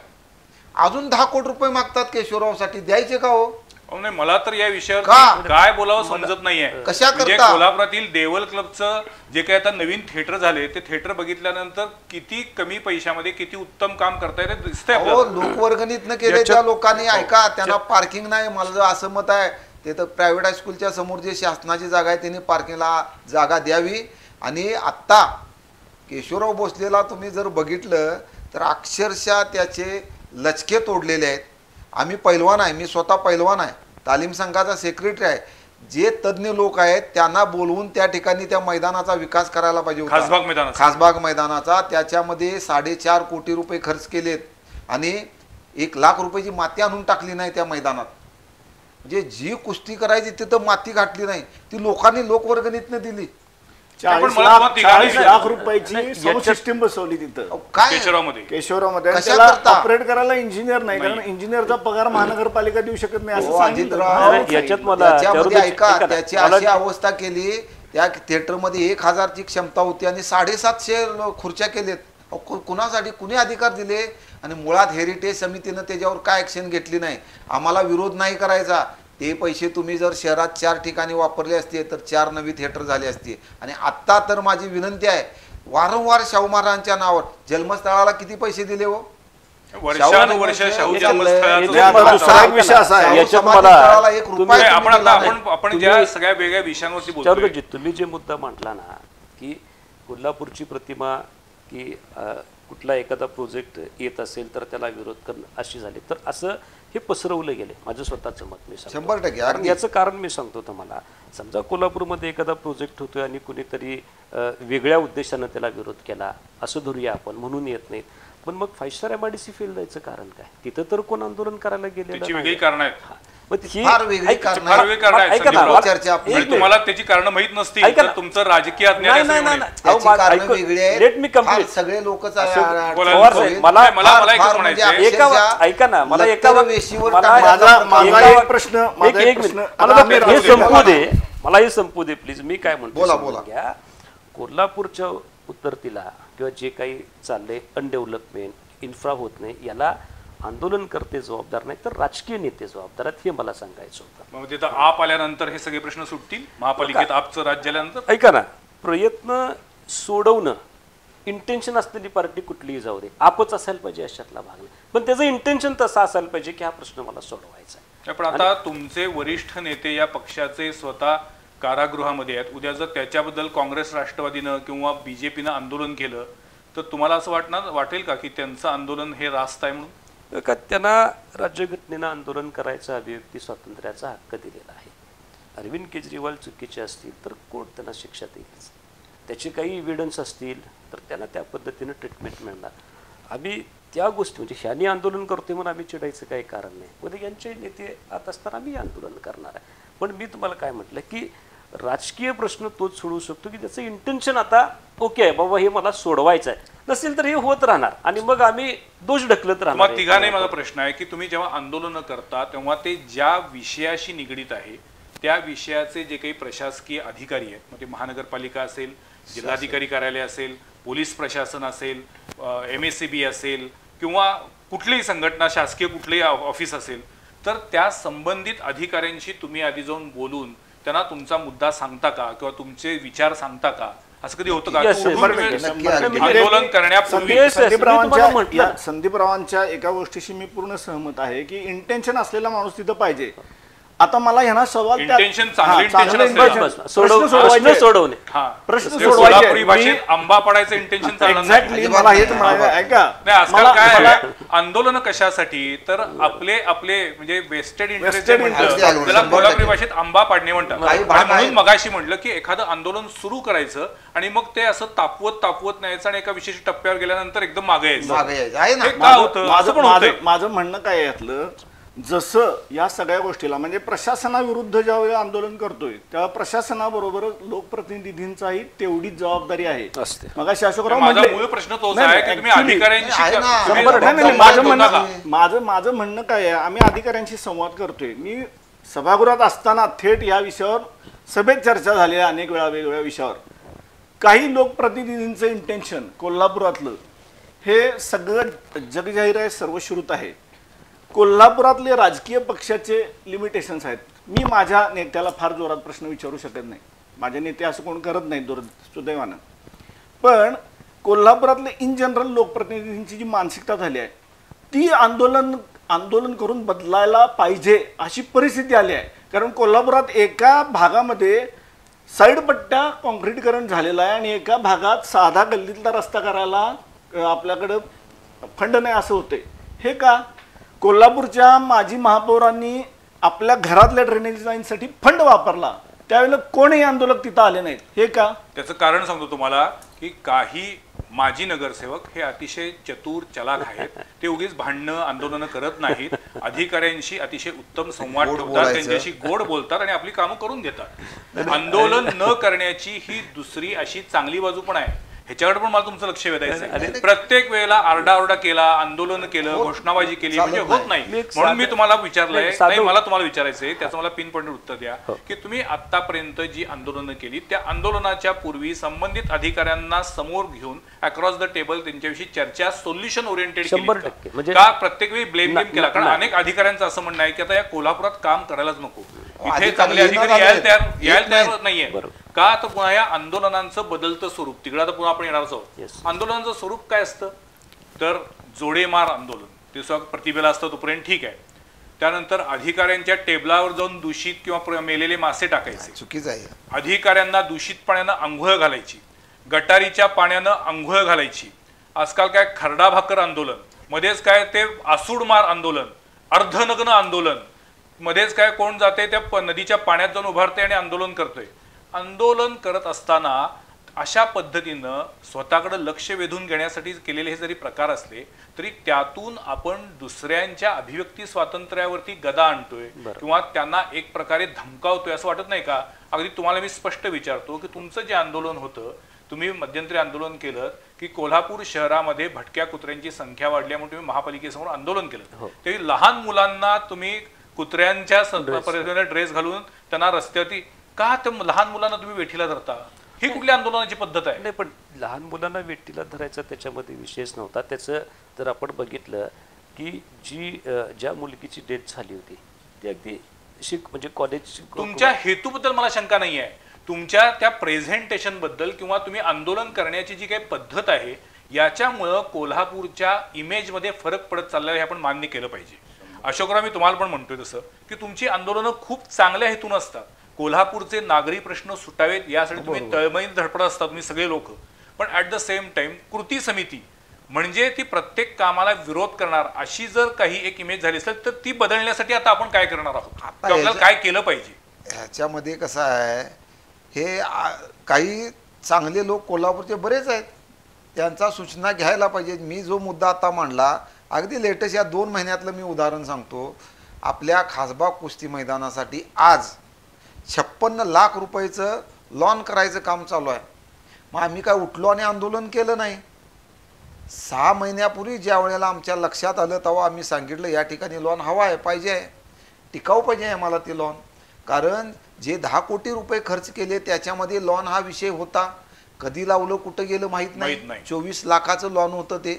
अजून 10 कोटी रुपये मागतात केशवरावसाठी. द्यायचे का हो? नाही, मला तर या विषयावर काय बोलावं समजत नाहीये. कशा म्हणजे कोल्हापुरातील देवल क्लबचं जे काही आता नवीन थिएटर झाले ते थिएटर बघितल्यानंतर किती कमी पैशामध्ये किती उत्तम काम करता येते दिसतंय. लोकवर्गणीतनं केले त्या लोकांनी. ऐका, त्यांना पार्किंग नाही. मला असं मत आहे ते तर प्रायव्हेट हायस्कूलच्या समोर जे शासनाची जागा आहे त्यांनी पार्किंगला जागा द्यावी. आणि आत्ता केशवराव भोसलेला तुम्ही जर बघितलं तर अक्षरशः त्याचे लचके तोडलेले आहेत. आम्ही पैलवान आहे, मी स्वतः पैलवान आहे, तालीम संघाचा सेक्रेटरी आहे. जे तज्ज्ञ लोक आहेत त्यांना बोलवून त्या ठिकाणी त्या मैदानाचा विकास करायला पाहिजे होता. खासबाग मैदानाचा त्याच्यामध्ये 4.5 कोटी रुपये खर्च केलेत आणि 1 लाख रुपयाची माती आणून टाकली नाही त्या मैदानात. म्हणजे जी कुस्ती करायची तिथं माती घातली नाही, ती लोकांनी लोकवर्गणीतनं दिली. 40 लाख रुपयाची सिस्टीम बसवली तिथं काय केशवरावमध्ये. ऑपरेट करायला इंजिनियर नाही, कारण इंजिनियरचा पगार महानगरपालिका देऊ शकत नाही असं सांगितलं. ऐका, त्याची अशी अवस्था केली, त्या थिएटरमध्ये 1000ची क्षमता होती आणि 750 खुर्च्या केलेत. कुणासाठी कुणी अधिकार दिले? आणि मुळात हेरिटेज समितीनं त्याच्यावर काय ऍक्शन घेतली नाही. आम्हाला विरोध नाही करायचा, ते पैसे तुम्ही जर शहरात 4 ठिकाणी वापरले असते तर 4 नवी थिएटर झाले असते. आणि आत्ता तर माझी विनंती आहे, वारंवार शाहू महाराजांच्या नावावर जन्मस्थळाला किती पैसे दिले हो? वर्षानुवर्ष शाहू दुसरा एक विषय असा आहे, याच्यात मला एक तुम्ही- रुपया आपण तुम्ही दिला आता नाही. आपण ज्या सगळ्या वेगळ्या विषयांवरती बोलतोय चौधरी, तुम्ही जे मुद्दा मांडला ना की कोल्हापूरची प्रतिमा की कुठला एखादा प्रोजेक्ट येत असेल तर त्याला विरोध करणं अशी झाली, तर असं हे पसरवलं गेले. माझं स्वतःचं मत मी सांगतो. 100% कारण अगदी. याचं कारण मी सांगतो तुम्हाला. समजा कोल्हापूरमध्ये एखादा प्रोजेक्ट होतोय आणि कुणीतरी वेगळ्या उद्देशानं त्याला विरोध केला असं धरूया आपण, म्हणून येत नाहीत. पण मग 5 स्टार MIDC फेल जायचं कारण काय? तिथं तर कोण आंदोलन करायला गेलेलं त्याची नाही. वेगळी कारण आहेत. मग ही- फार वेगळी ऐका- कारणं फार वेगळी कारण आहेत, ऐका ना, संदीपराव. चर्चा आपली. एक म्हणजे तुम्हाला त्याची कारण माहित नसतील ऐका तर ना. तुमचं राजकीय अज्ञान नाही, असं नाही, म्हणे. नाही. त्याची अहो, कारणं ऐकू- वेगळी आहेत. Let me complete. फार सगळे लोकच बोला, पवार साहेब, मला मला एक फार म्हणायचं म्हणजे आहे. एका ऐका ना, मला एका वेशीवर मला- टाकण्याचा माझा एका- एक प्रश्न, माझा एक एक मिनिट. प्रश्न. मला आता आम्ही हे राजकीय संपू बोला. दे, मला हे संपू दे प्लीज. मी काय म्हणतो बोला, समजून बोला. घ्या. कोल्हापूरच्या उत्तरतीला किंवा जे काही चाललंय अनडेव्हलपमेंट इन्फ्रा होत नाही, याला आंदोलनकर्ते जबाबदार नाही तर राजकीय नेते जबाबदार आहेत, हे मला सांगायचं होतं. मग तिथं आप आल्यानंतर हे सगळे प्रश्न सुटतील. महापालिकेत आपचं राज्य आल्यानंतर ऐका ना, प्रयत्न सोडवणं इंटेन्शन असलेली पार्टी कुठलीही जाऊ दे, आपच असायला पाहिजे अशातला भाग नाही. पण त्याचं इंटेन्शन तसं असायला पाहिजे की हा प्रश्न मला सोडवायचा आहे. पण आता तुमचे वरिष्ठ नेते या पक्षाचे स्वतः कारागृहामध्ये आहेत. उद्या जर त्याच्याबद्दल काँग्रेस, राष्ट्रवादीनं किंवा BJPनं आंदोलन केलं तर तुम्हाला असं वाटेल का की त्यांचं आंदोलन हे रास्त आहे म्हणून? का त्यांना राज्यघटनेनं आंदोलन करायचा अभिव्यक्ती स्वातंत्र्याचा हक्क दिलेला आहे. अरविंद केजरीवाल चुकीचे असतील तर कोर्ट त्यांना शिक्षा देईल. त्याचे काही इव्हिडन्स असतील तर त्यांना त्या पद्धतीनं ट्रीटमेंट मिळणार. आम्ही त्या गोष्टी म्हणजे ह्यानी आंदोलन करतोय म्हणून आम्ही चिडायचं काही कारण नाही. उद्या यांचे नेते आत असताना आम्ही आंदोलन करणार आहे. पण मी तुम्हाला काय म्हटलं की राजकीय प्रश्न तोच सोडवू शकतो की त्याचं इंटेन्शन आता ओके आहे बाबा, हे मला सोडवायचं आहे, नसेल तर हे होत राहणार आणि मग आम्ही दोष ढकलत राहणार. मग तिघांनाही माझा प्रश्न आहे की तुम्ही जेव्हा आंदोलनं करता तेव्हा ते ज्या विषयाशी निगडीत आहे त्या विषयाचे जे काही प्रशासकीय अधिकारी आहेत, मग ते महानगरपालिका असेल, जिल्हाधिकारी कार्यालय असेल, पोलीस प्रशासन असेल, MSCB असेल किंवा कुठलीही संघटना, शासकीय कुठलेही ऑफिस असेल, तर त्या संबंधित अधिकाऱ्यांशी तुम्ही आधी जाऊन बोलून त्यांना तुमचा मुद्दा सांगता का किंवा तुमचे विचार सांगता का? असं कधी होतं का? Yes, yes. आंदोलन करण्यापूर्वी संदीपरावांच्या एका गोष्टीशी मी पूर्ण सहमत आहे की इंटेन्शन असलेला माणूस तिथं पाहिजे. आता मला ह्यांना सवाल Intention, चांगलं intention intention, असलेला. प्रश्न सोडवणे सोडवायचे. हा प्रश्न म्हणजे सोडवायचे. कोल्हापुरी भाषेत आंबा पडायचं इंटेन्शन चालणार नाही. एक्झॅक्टली मला हेच म्हणायचं. ऐका, नाही, आजकाल मला- काय मला- आहे, आंदोलन कशासाठी तर आपले म्हणजे वेस्टेड इंटरेस्ट Vested म्हणतात interest, त्याला 100% कोल्हापुरी भाषेत आंबा पाडणे म्हणतात. काही आणि भाग म्हणून आहेत. मगाशी म्हटलं की एखादं आंदोलन सुरू करायचं आणि मग ते असं तापवत न्यायचं आणि एका विशिष्ट टप्प्यावर गेल्यानंतर एकदम मागे यायचं. मागे यायचं आहे ना. हे का होतं? असं पण होतंय. माझं म्हणणं काय आहे यातलं, जसं या सगळ्या गोष्टीला म्हणजे प्रशासनाविरुद्ध ज्यावेळी आंदोलन करतोय तेव्हा प्रशासनाबरोबर लोकप्रतिनिधींचाही तेवढीच जबाबदारी आहे. असते. मग अशोकराव माझा म्हणले मूळ प्रश्न तोच नाही, आहे की तुम्ही actually- अधिकाऱ्यांशी आहे ना. तुम्ही नाही, नाही, संवाद माझं होता म्हणणं का? माझं म्हणणं काय आहे, आम्ही अधिकाऱ्यांशी संवाद करतोय. मी सभागृहात असताना थेट या विषयावर सभेत चर्चा झाली आहे अनेक वेळा वेगवेगळ्या विषयावर. काही लोकप्रतिनिधींचं इंटेन्शन कोल्हापुरातलं हे सगळं जगजाहीर आहे, सर्वश्रुत आहे. कोल्हापुरातले राजकीय पक्षाचे लिमिटेशन्स आहेत. मी माझ्या नेत्याला फार जोरात प्रश्न विचारू शकत नाही. माझे नेते असं कोण करत नाही सुदैवानं. पण कोल्हापुरातले इन जनरल लोकप्रतिनिधींची जी मानसिकता झाली आहे ती आंदोलन करून बदलायला पाहिजे अशी परिस्थिती आली आहे. कारण कोल्हापुरात एका भागामध्ये साईड पट्ट्या कॉन्क्रीटीकरण झालेलं आहे आणि एका भागात साधा गल्लीतला रस्ता करायला आपल्याकडं फंड नाही असं होते. हे का? कोल्हापूरच्या माजी महापौरांनी आपल्या घरातल्या ड्रेनेज लाईनसाठी फंड वापरला, त्यावेळेला कोणीही आंदोलक तिथं आले नाहीत. हे का? त्याचं कारण सांगतो तुम्हाला की काही माजी नगरसेवक हे अतिशय चतुर चलाक आहेत. ते उगीच भांडणं आंदोलनं करत नाहीत. अधिकाऱ्यांशी अतिशय उत्तम संवाद गोड ठेवतात, बोलायचं. त्यांच्याशी गोड बोलतात आणि आपली कामं करून घेतात. आंदोलन न करण्याची ही दुसरी अशी चांगली बाजू पण आहे ह्याच्याकडे पण मला तुमचं लक्ष वेधायचं आहे. प्रत्येक वेळेला आरडाओरडा केला, आंदोलन केलं, घोषणाबाजी केली म्हणजे होत नाही. म्हणून मी तुम्हाला विचारलंय, नाही मला तुम्हाला विचारायचंय, त्याचं मला पिन पॉइंट उत्तर द्या की तुम्ही आतापर्यंत जी आंदोलनं केली त्या आंदोलनाच्या पूर्वी संबंधित अधिकाऱ्यांना समोर घेऊन अक्रॉस द टेबल त्यांच्याविषयी चर्चा सोल्युशन ओरिएंटेड 100% म्हणजे का प्रत्येक वेळी ब्लेम गेम केला? कारण अनेक अधिकाऱ्यांचं असं म्हणणं आहे की आता या कोल्हापुरात काम करायलाच नको, इथे चांगले अधिकारी यायला तयार नाहीये का? तर पुन्हा या आंदोलनांचं बदलतं स्वरूप, तिकडे आता पुन्हा आपण येणारच आहोत. आंदोलनाचं स्वरूप काय असतं तर जोडेमार आंदोलन, ते प्रतिभेला असतं तोपर्यंत ठीक आहे. त्यानंतर अधिकाऱ्यांच्या टेबलावर जाऊन दूषित किंवा मेलेले मासे टाकायचे, चुकीचं आहे. अधिकाऱ्यांना दूषित पाण्यानं आंघोळ घालायची, गटारीच्या पाण्यानं आंघोळ घालायची. आजकाल काय खरडा भाकर आंदोलन, मध्येच काय ते आसूडमार आंदोलन, अर्धनग्न आंदोलन, मध्येच काय कोण जाते त्या नदीच्या पाण्यात जाऊन उभारते आणि आंदोलन करतोय. आंदोलन करत असताना अशा पद्धतीनं स्वतःकडे लक्ष वेधून घेण्यासाठी केलेले हे जरी प्रकार असले तरी त्यातून आपण दुसऱ्यांच्या अभिव्यक्ती स्वातंत्र्यावरती गदा आणतोय किंवा त्यांना एक प्रकारे धमकावतोय असं वाटत नाही का? अगदी तुम्हाला मी स्पष्ट विचारतो की तुमचं जे आंदोलन होतं, तुम्ही मध्यंतरी आंदोलन केलं की कोल्हापूर शहरामध्ये भटक्या कुत्र्यांची संख्या वाढल्यामुळे तुम्ही महापालिकेसमोर आंदोलन केलं. ते लहान मुलांना तुम्ही कुत्र्यांच्या ड्रेस घालून त्यांना रस्त्यावरती का, तर लहान मुलांना तुम्ही वेठीला धरता? ही कुठल्या आंदोलनाची पद्धत आहे? नाही, पण लहान मुलांना वेठीला धरायचा त्याच्यामध्ये विशेष नव्हता. त्याचं जर आपण बघितलं की ज्या मुलगीची डेथ झाली होती ती अगदी म्हणजे कॉलेज, तुमच्या हेतूबद्दल मला शंका नाही आहे, तुमच्या त्या प्रेझेंटेशन बद्दल किंवा तुम्ही आंदोलन करण्याची जी काही पद्धत आहे याच्यामुळं कोल्हापूरच्या इमेजमध्ये फरक पडत चाललेला हे आपण मान्य केलं पाहिजे. अशोकराव, मी तुम्हाला पण म्हणतोय तसं की तुमची आंदोलनं खूप चांगल्या हेतून असतात, कोल्हापूरचे नागरी प्रश्न सुटावेत यासाठी तुम्ही तळमळीने धडपडत असता तुम्ही सगळे लोक. पण ऍट द सेम टाइम कृती समिती म्हणजे ती प्रत्येक कामाला विरोध करणार अशी जर काही एक इमेज झाली असेल तर ती बदलण्यासाठी आता आपण काय करणार आहोत, आपल्याला काय केलं पाहिजे? ह्याच्यामध्ये कसं आहे, हे काही चांगले लोक कोल्हापूरचे बरेच आहेत, त्यांचा सूचना घ्यायला पाहिजे. मी जो मुद्दा आता मांडला अगदी लेटेस्ट या 2 महिन्यातलं मी उदाहरण सांगतो. आपल्या खासबाग कुस्ती मैदानासाठी आज 56 लाख रुपयाचं लॉन करायचं काम चालू आहे. मग आम्ही काय उठलो आणि आंदोलन केलं नाही. 6 महिन्यापूर्वी ज्या वेळेला आमच्या लक्षात आलं तेव्हा आम्ही सांगितलं या ठिकाणी लॉन हवा आहे, पाहिजे आहे, टिकाऊ पाहिजे आहे मला ते लॉन. कारण जे 10 कोटी रुपये खर्च केले त्याच्यामध्ये लॉन हा विषय होता. कधी लावलं कुठं गेलं माहीत नाही. 24 लाखाचं लॉन होतं ते.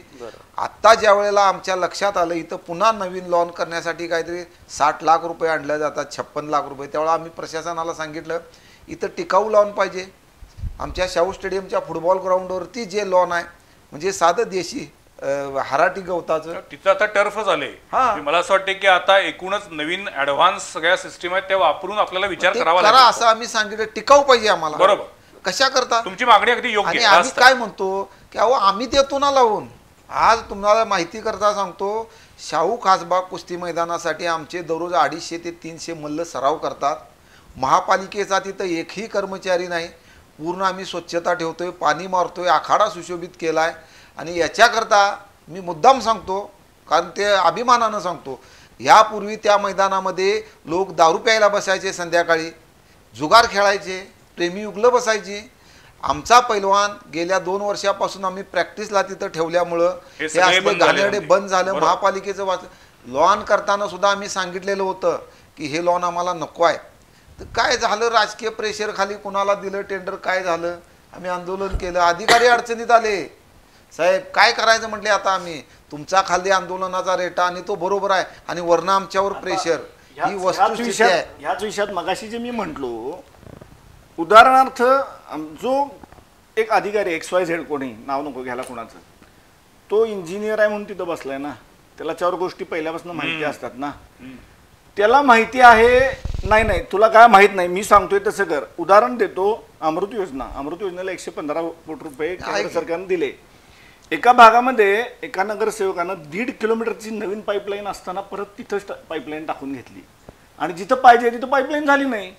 आत्ता ज्या वेळेला आमच्या लक्षात आलं इथं पुन्हा नवीन लॉन करण्यासाठी काहीतरी 60 लाख रुपये आणले जातात, 56 लाख रुपये. त्यावेळेला आम्ही प्रशासनाला सांगितलं इथं टिकाऊ लॉन पाहिजे. आमच्या शाहू स्टेडियमच्या फुटबॉल ग्राउंडवरती जे लॉन आहे म्हणजे साधं देशी हराटी गवताचं, तिथं आता टर्फ झाले. मला असं वाटतं की आता एकूणच नवीन ऍडव्हान्स सगळ्या सिस्टीम आहेत त्या वापरून आपल्याला विचार करावा लागेल असं आम्ही सांगितलं. टिकाऊ पाहिजे आम्हाला. बरोबर, कशा करता तुमची मागणी अगदी योग्य आहे. आम्ही काय म्हणतो की अहो आम्ही देतो ना लावून. आज तुम्हाला माहिती करता सांगतो, शाहू खासबाग कुस्ती मैदानासाठी आमचे दररोज 250 ते 300 मल्ल सराव करतात. महापालिकेचा तिथं एकही कर्मचारी नाही. पूर्ण आम्ही स्वच्छता ठेवतोय, पाणी मारतोय, आखाडा सुशोभित केलाय. आणि याच्याकरता मी मुद्दाम सांगतो, कारण ते अभिमानानं सांगतो, यापूर्वी त्या मैदानामध्ये लोक दारू प्यायला बसायचे, संध्याकाळी जुगार खेळायचे, प्रेमी युगलं बसायची. आमचा पैलवान गेल्या 2 वर्षापासून आम्ही प्रॅक्टिसला तिथं ठेवल्यामुळं हे असले घाणेरडे बंद झालं. महापालिकेचं लॉन करताना सुद्धा आम्ही सांगितलेलं होतं की हे लॉन आम्हाला नको आहे. तर काय झालं, राजकीय प्रेशर खाली कुणाला दिलं टेंडर, काय झालं, आम्ही आंदोलन केलं, अधिकारी अडचणीत आले. साहेब काय करायचं म्हटले, आता आम्ही तुमचा खाली आंदोलनाचा रेटा आणि तो बरोबर आहे आणि वरनं आमच्यावर प्रेशर, ही वस्तुस्थिती आहे. ह्याच विषयात मगाशी जे मी म्हटलो, उदाहरणार्थ जो एक अधिकारी XYZ कोणी नाव नको घ्यायला कोणाचं, तो इंजिनियर आहे म्हणून तिथं बसलाय ना, त्याला 4 गोष्टी पहिल्यापासून माहिती असतात ना. त्याला माहिती आहे, नाही तुला काय माहित नाही, मी सांगतोय तसं कर. उदाहरण देतो, अमृत योजनेला 115 कोटी रुपये केंद्र सरकारने दिले. एका भागामध्ये एका नगरसेवकानं 1.5 किलोमीटरची नवीन पाईपलाईन असताना परत तिथंच पाईपलाईन टाकून घेतली आणि जिथं पाहिजे तिथं पाईपलाईन झाली नाही.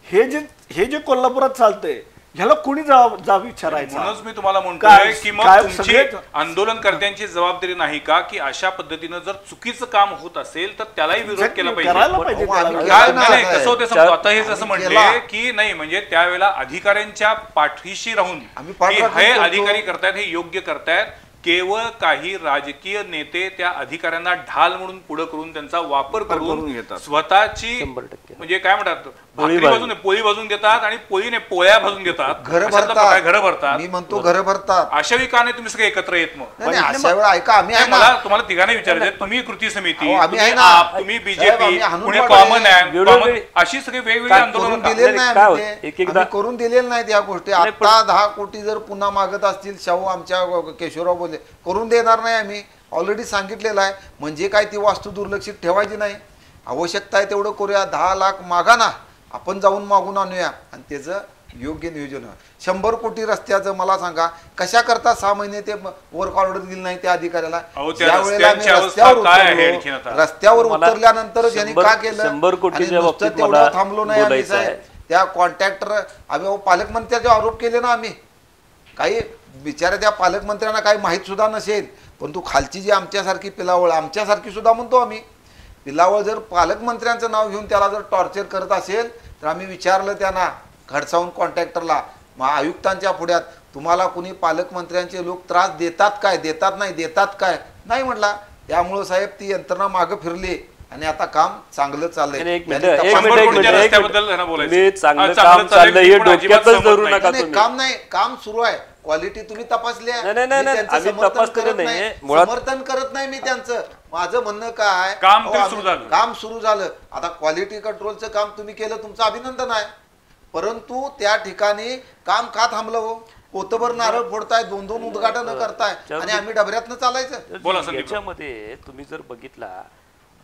हे जे कोल्हापुरात चालतंय ह्याला कोणी जाब विचारायचा? म्हणूनच मी तुम्हाला म्हणतोय की मग काय तुमची सगळेच- आंदोलनकर्त्यांची जबाबदारी नाही का की अशा पद्धतीनं जर चुकीचं काम होत असेल तर त्यालाही विरोध केला पाहिजे. करायला पाहिजे अहो, आम्ही त्याला. काय केला नाही नाही. कसं होते समजा आता हे जसं आम्ही म्हटले केला. की नाही म्हणजे त्यावेळेला अधिकाऱ्यांच्या पाठीशी राहून आम्ही की पाठराखण हे करतो. अधिकारी करतायत हे योग्य करतायत. केवळ काही राजकीय नेते त्या अधिकाऱ्यांना ढाल म्हणून पुढे करून त्यांचा वापर करून करून घेतात. स्वतःची 100%. म्हणजे काय म्हणतात पोळी भाकरी भाजून पोळी भाजून देतात आणि पोळीने पोळ्या भाजून देतात. घर अशातला प्रकार घरं भरतात. भरतात. मी म्हणतो घर भरतात. अशा वेळी का नाही तुम्ही सगळे एकत्र येत मग? नाही, नाही, अशा वेळा ऐका, आम्ही आहे नाही, मला ना. तुम्हाला तिघांना विचारायचं तुम्ही कृती समिती अहो, आम्ही तुम्ही आहे ना. आप, तुम्ही साहेब, बीजेपी आम्ही हाणून पुणे पाडले. कॉमन आहे वेगवेगळे- अशी सगळी वेगवेगळी काय आंदोलन करून का? दिलेलं काय नाही होत? आम्ही ते. एक-एकदा- आम्ही करून दिलेलं नाहीत या गोष्टी. नाही, पण- आता 10 कोटी जर पुन्हा मागत असतील शाहू आमच्या केशवराव बोलले करून देणार नाही आम्ही. ऑलरेडी सांगितलेलं आहे. म्हणजे काय ती वास्तू दुर्लक्षित ठेवायची नाही. आवश्यकता आहे तेवढं करूया. 10 लाख मागा ना, आपण जाऊन मागून आणूया आणि त्याचं योग्य नियोजन. 100 कोटी रस्त्याचं मला सांगा कशा करता 6 महिने ते वर्क ऑर्डर दिली नाही त्या अधिकाऱ्याला. अहो, त्या ज्या वेळेला आम्ही रस्त्यांची रस्त्यावर अवस्था काय आहे आणखीन उतरलो, आता? रस्त्यावर मला उतरल्यानंतर ज्यांनी 100 का केलं 100 कोटीच्या आणि नुसतं बाबतीत तेवढं मला थांबलो नाही आम्ही बोलायचं आहे. साहेब. त्या कॉन्ट्रॅक्टर आम्ही पालकमंत्र्याचे आरोप केले ना आम्ही. काही बिचाऱ्या त्या पालकमंत्र्यांना काही माहीत सुद्धा नसेल, परंतु खालची जी आमच्यासारखी पिलावळ, आमच्यासारखी सुद्धा म्हणतो आम्ही, पिलावळ जर पालकमंत्र्यांचं नाव घेऊन त्याला जर टॉर्चर करत असेल तर आम्ही विचारलं त्यांना खडसावून कॉन्ट्रॅक्टरला आयुक्तांच्या पुढ्यात, तुम्हाला कुणी पालकमंत्र्यांचे लोक त्रास देतात काय, देतात नाही, देतात काय, नाही म्हटला. त्यामुळं साहेब ती यंत्रणा मागं फिरली आणि आता काम चांगलं चाललंय. एक मिनिट, त्यांनी एक तपास- मिनिट, एक मिनिट, कोटीच्या एक रस्त्याबद्दल मिनिट. जरा बोलायचं. तुम्ही चांगलं हा, काम चाललंय हे पण अजिबात डोक्यातच सहमत धरू नाही. नका नाही, तुम्ही. काम नाही, काम सुरू आहे. क्वालिटी तुम्ही तपासली आहे. नाही, नाही, नाही, मी त्यांचं आम्ही समर्थन तपासलेलं करत नाही. नाही. मुळात- समर्थन करत नाही मी त्यांचं. माझं म्हणणं काय, काम अहो, तरी आम्ही- सुरू झालं. काम सुरू झालं. आता क्वालिटी कंट्रोलचं काम तुम्ही केलं, तुमचं अभिनंदन आहे. परंतु त्या ठिकाणी काम का थांबलं हो? पोतभर नारळ फोडताय, 2-2 उद्घाटन करताय आणि आम्ही डबऱ्यातनं चालायचं. तर बोला संदीप. याच्यामध्ये तुम्ही जर बघितला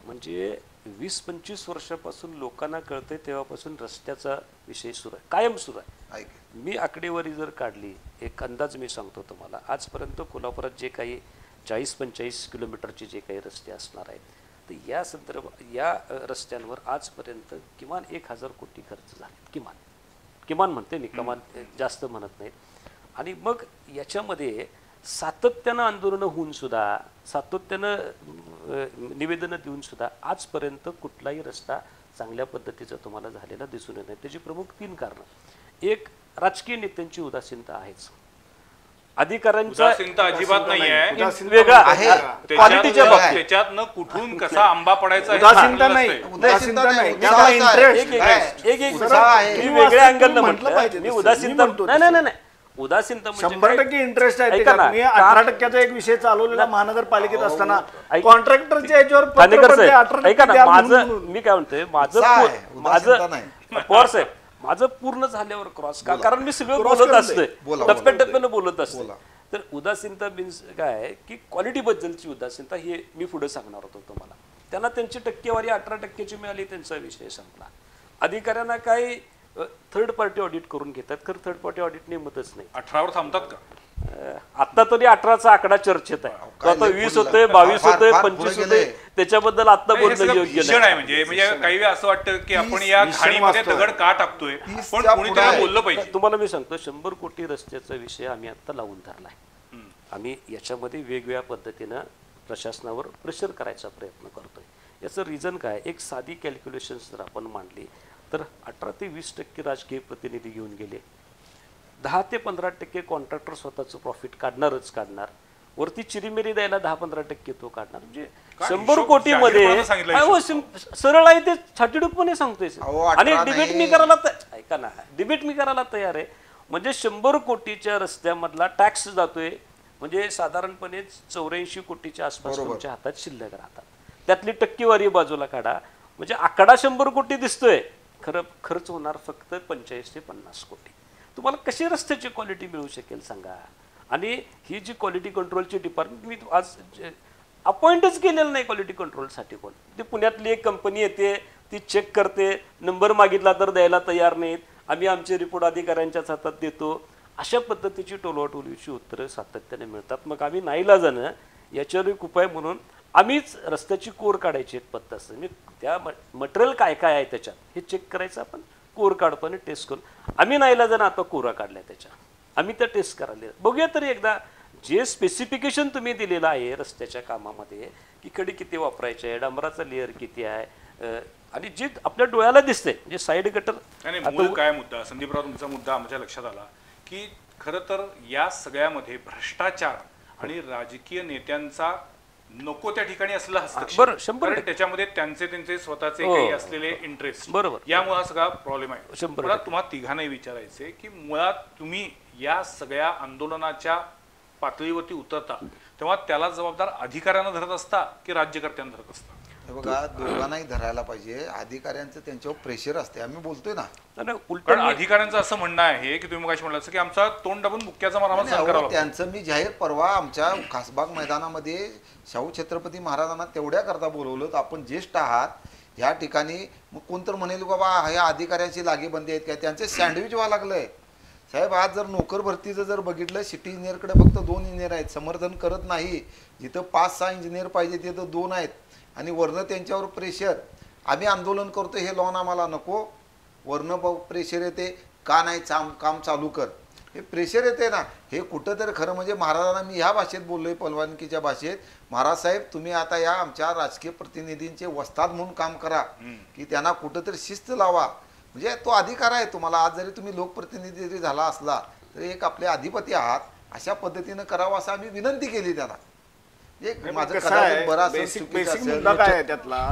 म्हणजे 20-25 वर्षापासून लोकांना कळतंय तेव्हापासून रस्त्याचा विषय सुरू आहे, कायम सुरू आहे. ऐक. मी आकडेवारी जर काढली, एक अंदाज मी सांगतो तुम्हाला, आजपर्यंत कोल्हापुरात जे काही 40-45 किलोमीटरचे जे काही रस्ते असणार आहेत, तर या या रस्त्यांवर आजपर्यंत किमान 1000 कोटी खर्च झाले. किमान म्हणते मी, कमान जास्त म्हणत नाहीत. आणि मग याच्यामध्ये सातत्यानं आंदोलनं होऊन सुद्धा, सातत्यानं निवेदनं देऊन सुद्धा आजपर्यंत कुठलाही रस्ता चांगल्या पद्धतीचा तुम्हाला झालेला दिसून येत नाही. त्याची प्रमुख 3 कारणं. एक, राजकीय नेत्यांची उदासीनता आहेच. अधिकाऱ्यांचा उदासीनता अजिबात नाही आहे. वेगळा आहे. क्वालिटीच्या बाबतीत. त्याच्यातनं कुठून कसा आंबा पडायचा हे उदासीनता ठरलेलं नाही. असतंय. उदासीनता नाही. उत्साह त्याला आहे. interest. एक उत्साह आहे. मी तुम्ही वेगळ्या वास्तविक अँगलनं म्हटलं म्हटलं पाहिजे मी तसं. उदासीनता मी म्हणतो नाही नाही नाही उदासीनता म्हणजे 100% इंटरेस्ट आहे ऐका ना, त्याच्यात. मी 18% एक विषय चालवलेला महानगरपालिकेत असताना कॉन्ट्रॅक्टरच्या याच्यावर पत्र ठाणेकर पडले, साहेब 18% ऐका ना, द्या माझं म्हणून. मी काय म्हणतोय, माझं उत्साह आहे, उदासीनता माझं नाही. पवार साहेब, माझं पूर्ण झाल्यावर क्रॉस का, कारण मी सगळं Cross बोलत करून असतोय, बोला, टप्प्याटप्प्यानं बोलत असतोय. बोला. तर उदासीनता मीन्स काय की क्वालिटी बद्दलची उदासीनता, हे मी पुढे सांगणार होतो तुम्हाला. त्यांना त्यांची टक्केवारी 18% मिळाली, त्यांचा विषय संपला. अधिकाऱ्यांना काही थर्ड पार्टी ऑडिट करून घेतात, खरं थर्ड पार्टी ऑडिट नेमतच नाही. 18वर थांबतात का? आता तरी 18चा आकडा चर्चेत आहे. तो आता 20 होतोय, 22 होतोय, फार 25 पुढे होतोय, गेले. त्याच्याबद्दल आता हे बोलणं सगळं योग्य भीषण नाही. आहे. म्हणजे काही वेळा असं वाटतं की आपण या भीषण खाणीमध्ये वास्तव दगड आहे. का टाकतोय, पण 30च्या कोणी पुढे त्याला आहे. बोललं पाहिजे. तुम्हाला मी सांगतो, 100 कोटी रस्त्याचा विषय आम्ही आता लावून धरलाय. आम्ही याच्यामध्ये वेगवेगळ्या पद्धतीनं प्रशासनावर प्रेशर करायचा प्रयत्न करतोय. याचं रिझन काय, एक साधी कॅल्क्युलेशन्स जर आपण मांडली तर 18 ते 20% राजकीय प्रतिनिधी घेऊन गेले, 10 ते 15% कॉन्ट्रॅक्टर स्वतःचं प्रॉफिट काढणारच काढणार, वरती चिरीमेरी द्यायला 10-15% तो काढणार. म्हणजे काय 100 हिशोब कोटीमध्ये जाहीरपणानं सांगितलं हिशोब. सरळ आहे ते, छाटीडूपणे सांगतोय. अहो, आणि 18 डिबेट मी नाही. करायला ऐका ना, डिबेट मी करायला तयार आहे. म्हणजे 100 कोटीच्या रस्त्यामधला टॅक्स जातोय, म्हणजे साधारणपणे 84 कोटीच्या आसपास तुमच्या हातात शिल्लक राहतात. त्यातली टक्केवारी बाजूला काढा, म्हणजे आकडा 100 कोटी दिसतोय, खरं खर्च होणार फक्त 45 ते 50 कोटी. तुम्हाला कशी रस्त्याची क्वालिटी मिळू शकेल सांगा. आणि ही जी क्वालिटी कंट्रोलची डिपार्टमेंट, मी आज अपॉइंटच केलेलं नाही क्वालिटी कंट्रोलसाठी. कोण ते, पुण्यातली एक कंपनी येते, ती चेक करते, नंबर मागितला तर द्यायला तयार नाहीत, आम्ही आमचे रिपोर्ट अधिकाऱ्यांच्याच हातात देतो. अशा पद्धतीची टोलवाटोलीची उत्तरं सातत्याने मिळतात. मग आम्ही नाईलाजानं याच्यावर एक उपाय म्हणून आम्हीच रस्त्याची कोर काढायची एक पद्धत असते. म्हणजे त्या मटेरियल काय काय आहे त्याच्यात हे चेक करायचं आपण कोर काढतो आणि टेस्ट करून आम्ही नाईलाजानं आता कोरा काढल्या त्याच्या, आम्ही त्या टेस्ट करायला बघूया तरी एकदा. जे स्पेसिफिकेशन तुम्ही दिलेलं आहे रस्त्याच्या कामामध्ये की खडी किती वापरायची आहे, डांबराचा लेअर किती आहे, आणि जे आपल्या डोळ्याला दिसतंय म्हणजे साईड गटर. आणि मूळ काय मुद्दा संदीपराव, तुमचा मुद्दा आमच्या लक्षात आला की खरं तर या सगळ्यामध्ये भ्रष्टाचार आणि राजकीय नेत्यांचा नको त्या ठिकाणी असलेला हस्तक्षेप, बरं, 100% कारण त्याच्यामध्ये त्यांचे स्वतःचे काही असलेले इंटरेस्ट, बरोबर, यामुळे हा सगळा प्रॉब्लेम आहे. 100%. मला तुम्हाला तिघांनाही विचारायचे की मुळात तुम्ही या सगळ्या आंदोलनाच्या पातळीवरती उतरता तेव्हा त्याला जबाबदार अधिकाऱ्यांना धरत असता की राज्यकर्त्यांना धरत असता? हे बघा, दोघांनाही धरायला पाहिजे. अधिकाऱ्यांचं त्यांच्यावर प्रेशर असते, आम्ही बोलतोय ना. कारण अधिकाऱ्यांचं असं म्हणणं आहे की तुम्ही मगाशी म्हणाल की आमचा तोंड दाबून मुक्क्याचा मार आम्हाला सहन करावा लागतो. त्यांचं मी जाहीर परवा आमच्या खासबाग मैदानामध्ये शाहू छत्रपती महाराजांना तेवढ्या करता बोलवलं तर आपण ज्येष्ठ आहात ह्या ठिकाणी, मग कोणतर म्हणेल बाबा ह्या अधिकाऱ्यांची लागेबंदी आहेत काय, त्यांचे सँडविच व्हावं लागलंय. साहेब, आज जर नोकर भरतीचं जर बघितलं, सिटी इंजिनियरकडे फक्त 2 इंजिनियर आहेत, समर्थन करत नाही. जिथं 5-6 इंजिनियर पाहिजे तिथं 2 आहेत, आणि वरनं त्यांच्यावर प्रेशर. आम्ही आंदोलन करतो, हे लॉन आम्हाला नको, वरनं प्रेशर येते का नाही काम चालू कर, हे प्रेशर येते ना. हे कुठंतरी खरं म्हणजे महाराजांना मी ह्या भाषेत बोललोय, पलवानकीच्या भाषेत, महाराज साहेब तुम्ही आता या आमच्या राजकीय प्रतिनिधींचे वस्ताद म्हणून काम करा, की त्यांना कुठंतरी शिस्त लावा. म्हणजे तो अधिकार आहे तुम्हाला. आज जरी तुम्ही लोकप्रतिनिधी जरी झाला असला तरी एक आपले अधिपती आहात, अशा पद्धतीनं करावं असं आम्ही विनंती केली त्यांना. माझं बेसिक मुद्दा काय आहे त्यातला,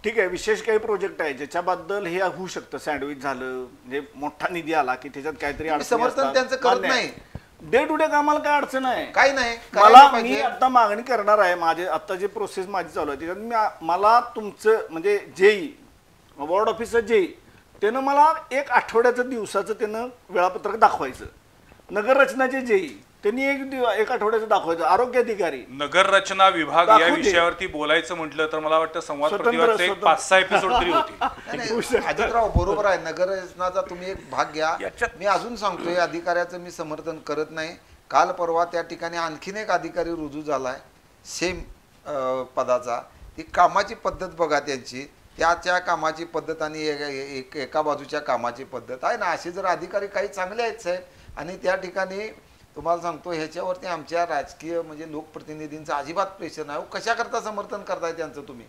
ठीक आहे, विशेष काही प्रोजेक्ट आहे ज्याच्याबद्दल हे होऊ शकतं, सँडविच झालं म्हणजे मोठा निधी आला की त्याच्यात काहीतरी समर्थन त्यांचं करत नाही. डे टू डे कामाला काय अडचण आहे? काही नाही. मी आता मागणी करणार आहे, माझे आता जे प्रोसेस माझी चालू आहे त्याच्यात मला तुमचं म्हणजे जेई वॉर्ड ऑफिसर जेई त्यानं मला 1 आठवड्याचं दिवसाचं त्यानं वेळापत्रक दाखवायचं. नगर रचनाचे जेई त्यांनी एक आठवड्याचं दाखवायचं. आरोग्य अधिकारी, नगर रचना विभाग या विषयावरती बोलायचं म्हटलं तर मला वाटतं संवाद प्रतिवादचे 5-6 एपिसोड तरी होतील. अजितराव बरोबर आहे, नगर रचनाचा तुम्ही एक भाग घ्या. मी अजून सांगतोय, अधिकाऱ्याचं मी समर्थन करत नाही. काल परवा त्या ठिकाणी आणखीन एक अधिकारी रुजू झालाय सेम पदाचा. ती कामाची पद्धत बघा त्यांची, त्याच्या कामाची पद्धत आणि एका बाजूच्या कामाची पद्धत आहे ना. असे जर अधिकारी काही चांगले आहेत साहेब, आणि त्या ठिकाणी तुम्हाला सांगतो ह्याच्यावरती आमच्या राजकीय म्हणजे लोकप्रतिनिधींचं अजिबात प्रेशर नाही. कशा करता समर्थन करताय त्यांचं? तुम्ही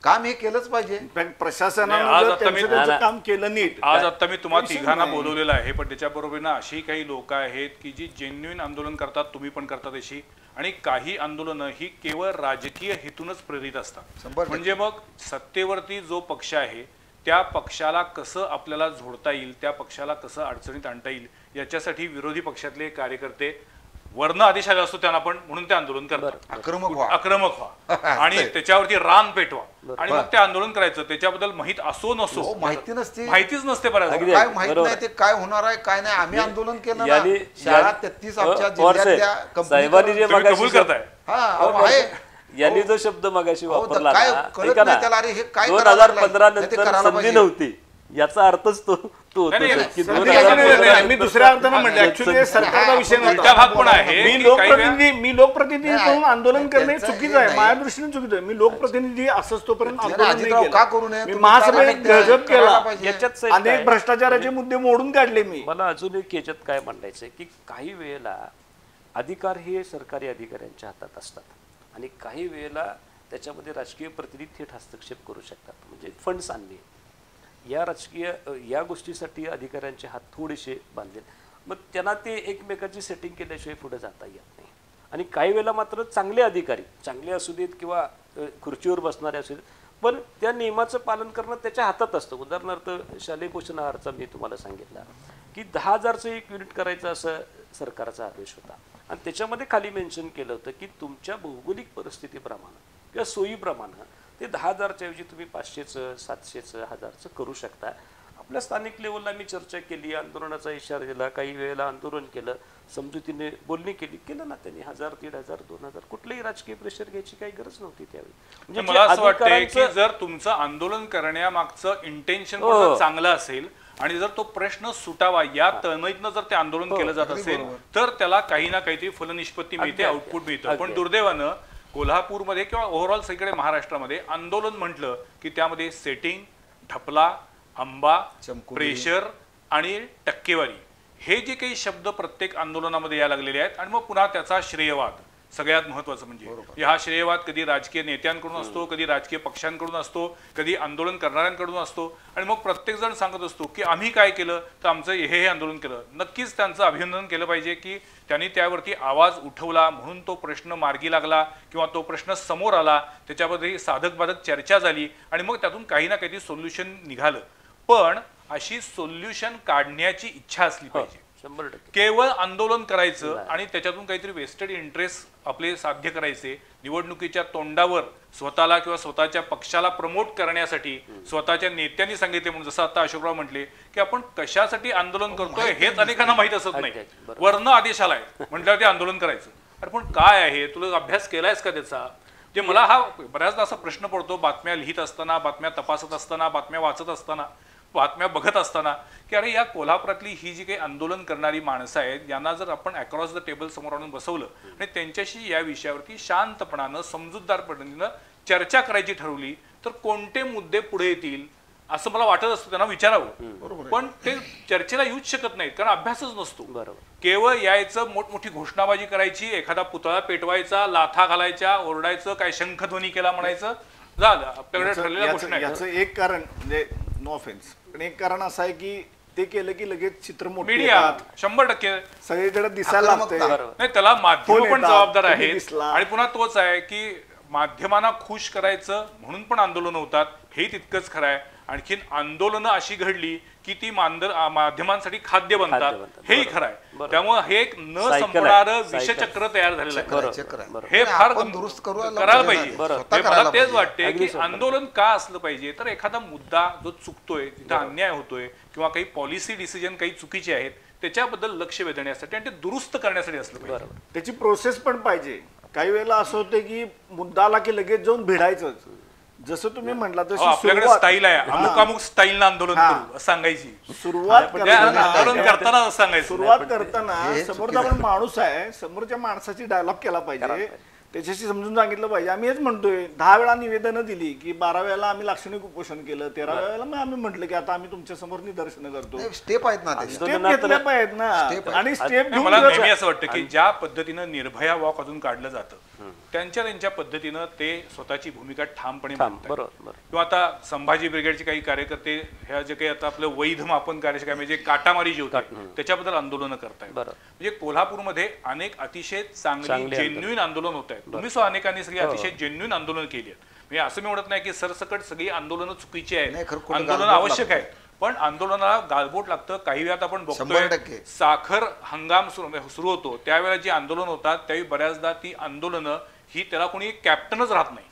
काम हे केलंच पाहिजे. प्रशासनानं काम केलं नीट. आज आता मी तुम्हाला तिघांना बोलवलेलं आहे, पण त्याच्याबरोबर ना अशी काही लोक आहेत की जी जेन्युइन आंदोलन करतात, तुम्ही पण करतात अशी, आणि काही आंदोलनं ही केवळ राजकीय हेतूनच प्रेरित असतात. म्हणजे मग सत्तेवरती जो पक्ष आहे त्या पक्षाला कसं आपल्याला झोडता येईल, त्या पक्षाला कसं अडचणीत आणता येईल, याच्यासाठी विरोधी पक्षातले कार्यकर्ते वर्ण आदेश आला असतो त्यांना पण, म्हणून ते आंदोलन करतात. आक्रमक व्हा आणि त्याच्यावरती रान पेटवा आणि मग ते आंदोलन करायचं. त्याच्याबद्दल माहित असो नसो, माहितीच नसते बऱ्याच, काय माहित नाही ते काय होणार आहे काय नाही. आम्ही आंदोलन केलं ना, शाळा 33 आमच्या जिल्ह्यातल्या कंपनी कबूल करताय. आहे यांनी जो शब्द मगाशी वापरला काय ना, कळत नाही त्याला, अरे हे काय 2015 नंतर संधी नव्हती, याचा अर्थच तो मी दुसऱ्या अर्थानं म्हणलं, ऍक्च्युली सरकारचा विषय मी लोकप्रतिनिधी म्हणून आंदोलन करणे चुकीचं आहे, माझ्या दृष्टीने चुकीचं आहे. मी लोकप्रतिनिधी असंच तोपर्यंत आंदोलन का करू नये? मी महासभेत गजब केला, अनेक भ्रष्टाचाराचे मुद्दे मोडून काढले मी. मला अजून एक याच्यात काय म्हणायचंय की काही वेळेला अधिकार हे सरकारी अधिकाऱ्यांच्या हातात असतात आणि काही वेळेला त्याच्यामध्ये राजकीय प्रतिनिधी थेट हस्तक्षेप करू शकतात. म्हणजे फंड्स आणणे, या गोष्टीसाठी अधिकाऱ्यांचे हात थोडेसे बांधले, मग त्यांना ते एकमेकांची सेटिंग केल्याशिवाय पुढे जाता येत नाही. आणि काही वेळेला मात्र चांगले अधिकारी, चांगले असू देत किंवा खुर्चीवर बसणारे असू देत, पण त्या नियमाचं पालन करणं त्याच्या हातात असतं. उदाहरणार्थ शालेय पोषण आहारचा मी तुम्हाला सांगितला की 10,000चं एक युनिट करायचं असं सरकारचा आदेश होता, आणि त्याच्यामध्ये खाली मेन्शन केलं होतं की तुमच्या भौगोलिक परिस्थितीप्रमाणे किंवा सोयीप्रमाणे ते 10,000च्या ऐवजी तुम्ही 500चं 700चं 1000चं करू शकता. आपल्या स्थानिक लेवलला मी चर्चा केली, आंदोलनाचा इशारा दिला, काही वेळेला आंदोलन केलं, समजुतीने बोलणी केलं ना त्यांनी. 1000, 1500, 2000 कुठलंही राजकीय प्रेशर घ्यायची काही गरज नव्हती त्यावेळी. म्हणजे मला असं वाटतं की जर तुमचं आंदोलन करण्यामागचं इंटेन्शन चांगलं असेल आणि जर तो प्रश्न सुटावा या तळमळीतनं जर ते आंदोलन केलं जात असेल तर त्याला काही ना काहीतरी फलनिष्पत्ती मिळते, आउटपुट मिळतं. पण दुर्दैवानं कोल्हापूरमध्ये किंवा ओव्हरऑल सगळीकडे महाराष्ट्रामध्ये आंदोलन म्हटलं की त्यामध्ये सेटिंग, ढपला, आंबा, चमकुगिरी. प्रेशर आणि टक्केवारी हे जे काही शब्द प्रत्येक आंदोलनामध्ये यायला लागलेले आहेत आणि मग पुन्हा त्याचा श्रेयवाद सगळ्यात महत्वाचं म्हणजे हा श्रेयवाद कधी राजकीय नेत्यांकडून असतो, कधी राजकीय पक्षांकडून असतो, कधी आंदोलन करणाऱ्यांकडून असतो आणि मग प्रत्येक जण सांगत असतो की आम्ही काय केलं तर आमचं हे आंदोलन केलं. नक्कीच त्यांचं अभिनंदन केलं पाहिजे की त्यांनी त्यावरती आवाज उठवला म्हणून तो प्रश्न मार्गी लागला किंवा तो प्रश्न समोर आला, त्याच्यामध्ये साधक बाधक चर्चा झाली आणि मग त्यातून काही ना काहीतरी सोल्युशन निघालं. पण अशी सोल्युशन काढण्याची इच्छा असली पाहिजे. 100%. केवळ आंदोलन करायचं आणि त्याच्यातून काहीतरी वेस्टेड इंटरेस्ट आपले साध्य करायचे, निवडणुकीच्या तोंडावर स्वतःला किंवा स्वतःच्या पक्षाला प्रमोट करण्यासाठी स्वतःच्या नेत्यांनी सांगितले म्हणून जसं आता अशोकराव म्हटले की आपण कशासाठी आंदोलन करतोय हेच अनेकांना माहित असत नाही. वर्ण आदेश आलाय म्हटल्यावर ते आंदोलन करायचं. अरे पण काय आहे, तुला अभ्यास केलायस का त्याचा? जे मला हा बऱ्याचदा असा प्रश्न पडतो बातम्या लिहित असताना, बातम्या तपासत असताना, बातम्या वाचत असताना, बातम्या बघत असताना की अरे या कोल्हापुरातली ही जी काही आंदोलन करणारी माणसं आहेत यांना जर आपण अक्रॉस द टेबल समोर आणून बसवलं आणि त्यांच्याशी या विषयावरती शांतपणानं समजूतदार पद्धतीनं चर्चा करायची ठरवली तर कोणते मुद्दे पुढे येतील असं मला वाटत असतं. त्यांना विचारावं, पण ते चर्चेला येऊच शकत नाहीत कारण अभ्यासच नसतो. केवळ यायचं, मोठमोठी घोषणाबाजी करायची, एखादा पुतळा पेटवायचा, लाथा घालायच्या, ओरडायचं, काय शंखध्वनी केला म्हणायचं, झालं आपल्याकडे ठरलेल्या गोष्टी. याचं एक कारण म्हणजे नो ऑफेन्स पण एक कारण असं आहे की ते केलं की लगेच चित्र मोठे मीडिया येतात, 100% सगळीकडे दिसायला लागतंय. नाही, त्याला माध्यम पण येतात, जबाबदार तुम्ही आहेत. दिसला. आणि पुन्हा तोच आहे की माध्यमांना खुश करायचं म्हणून पण आंदोलन होतात हे तितकंच खरं आहे. आणखीन आंदोलनं अशी घडली की ती माध्यमांसाठी खाद्य बनतात हेही खरं आहे. त्यामुळे हे एक न संपणारं विषचक्र तयार झालेलं आहे. हे फार दुरुस्त करायला पाहिजे. हे मला तेच वाटते की आंदोलन का असलं पाहिजे तर एखादा मुद्दा जो चुकतोय, तिथं अन्याय होतोय किंवा काही पॉलिसी डिसिजन काही चुकीचे आहेत त्याच्याबद्दल लक्ष वेधण्यासाठी आणि ते दुरुस्त करण्यासाठी असलं पाहिजे. त्याची प्रोसेस पण पाहिजे. काही वेळेला असं होतं की मुद्दा आला की लगेच जाऊन भिडायचं. जसं तुम्ही म्हटला तशी आपल्याकडे स्टाईल आहे, अमुक अमुक स्टाईलनं आंदोलन करू सांगायची सुरुवात आंदोलन करताना सांगायचं. सुरुवात करताना समोरचा पण माणूस आहे, समोरच्या माणसाची डायलॉग केला पाहिजे, त्याच्याशी समजून सांगितलं पाहिजे. आम्ही हेच म्हणतोय 10 वेळा निवेदनं दिली की 12 वेळेला आम्ही लाक्षणिक उपोषण केलं, 13 वेळेला मग आम्ही म्हटलं की आता आम्ही तुमच्या समोर निदर्शनं करतो. स्टेप आहेत ना, स्टेप घेतल्या पाहिजेत ना. आणि स्टेप मला नेहमी असं वाटतं की ज्या पद्धतीनं निर्भया वॉक अजून काढलं जातं त्यांच्या पद्धतीनं ते स्वतःची भूमिका ठामपणे मांडतात. किंवा आता संभाजी ब्रिगेडचे काही कार्यकर्ते ह्या जे काही आता आपलं वैध मापन कार्य म्हणजे काटामारी जी होती त्याच्याबद्दल आंदोलनं करतायत. म्हणजे कोल्हापूरमध्ये अनेक अतिशय चांगली जेन्युइन आंदोलन होत आहेत. तुम्ही सुद्धा अनेकांनी सगळी अतिशय जेन्युइन आंदोलन केली आहेत. म्हणजे असं मी म्हणत नाही की सरसकट सगळी आंदोलनं चुकीची आहेत, आंदोलन आवश्यक आहे, पण आंदोलनाला गालबोट लागतं. काही वेळात आपण बघतोय साखर हंगाम सुरू होतो त्यावेळेला जी आंदोलन होतात त्यावेळी बऱ्याचदा ती आंदोलनं ही त्याला कोणी कॅप्टनच राहत नाही,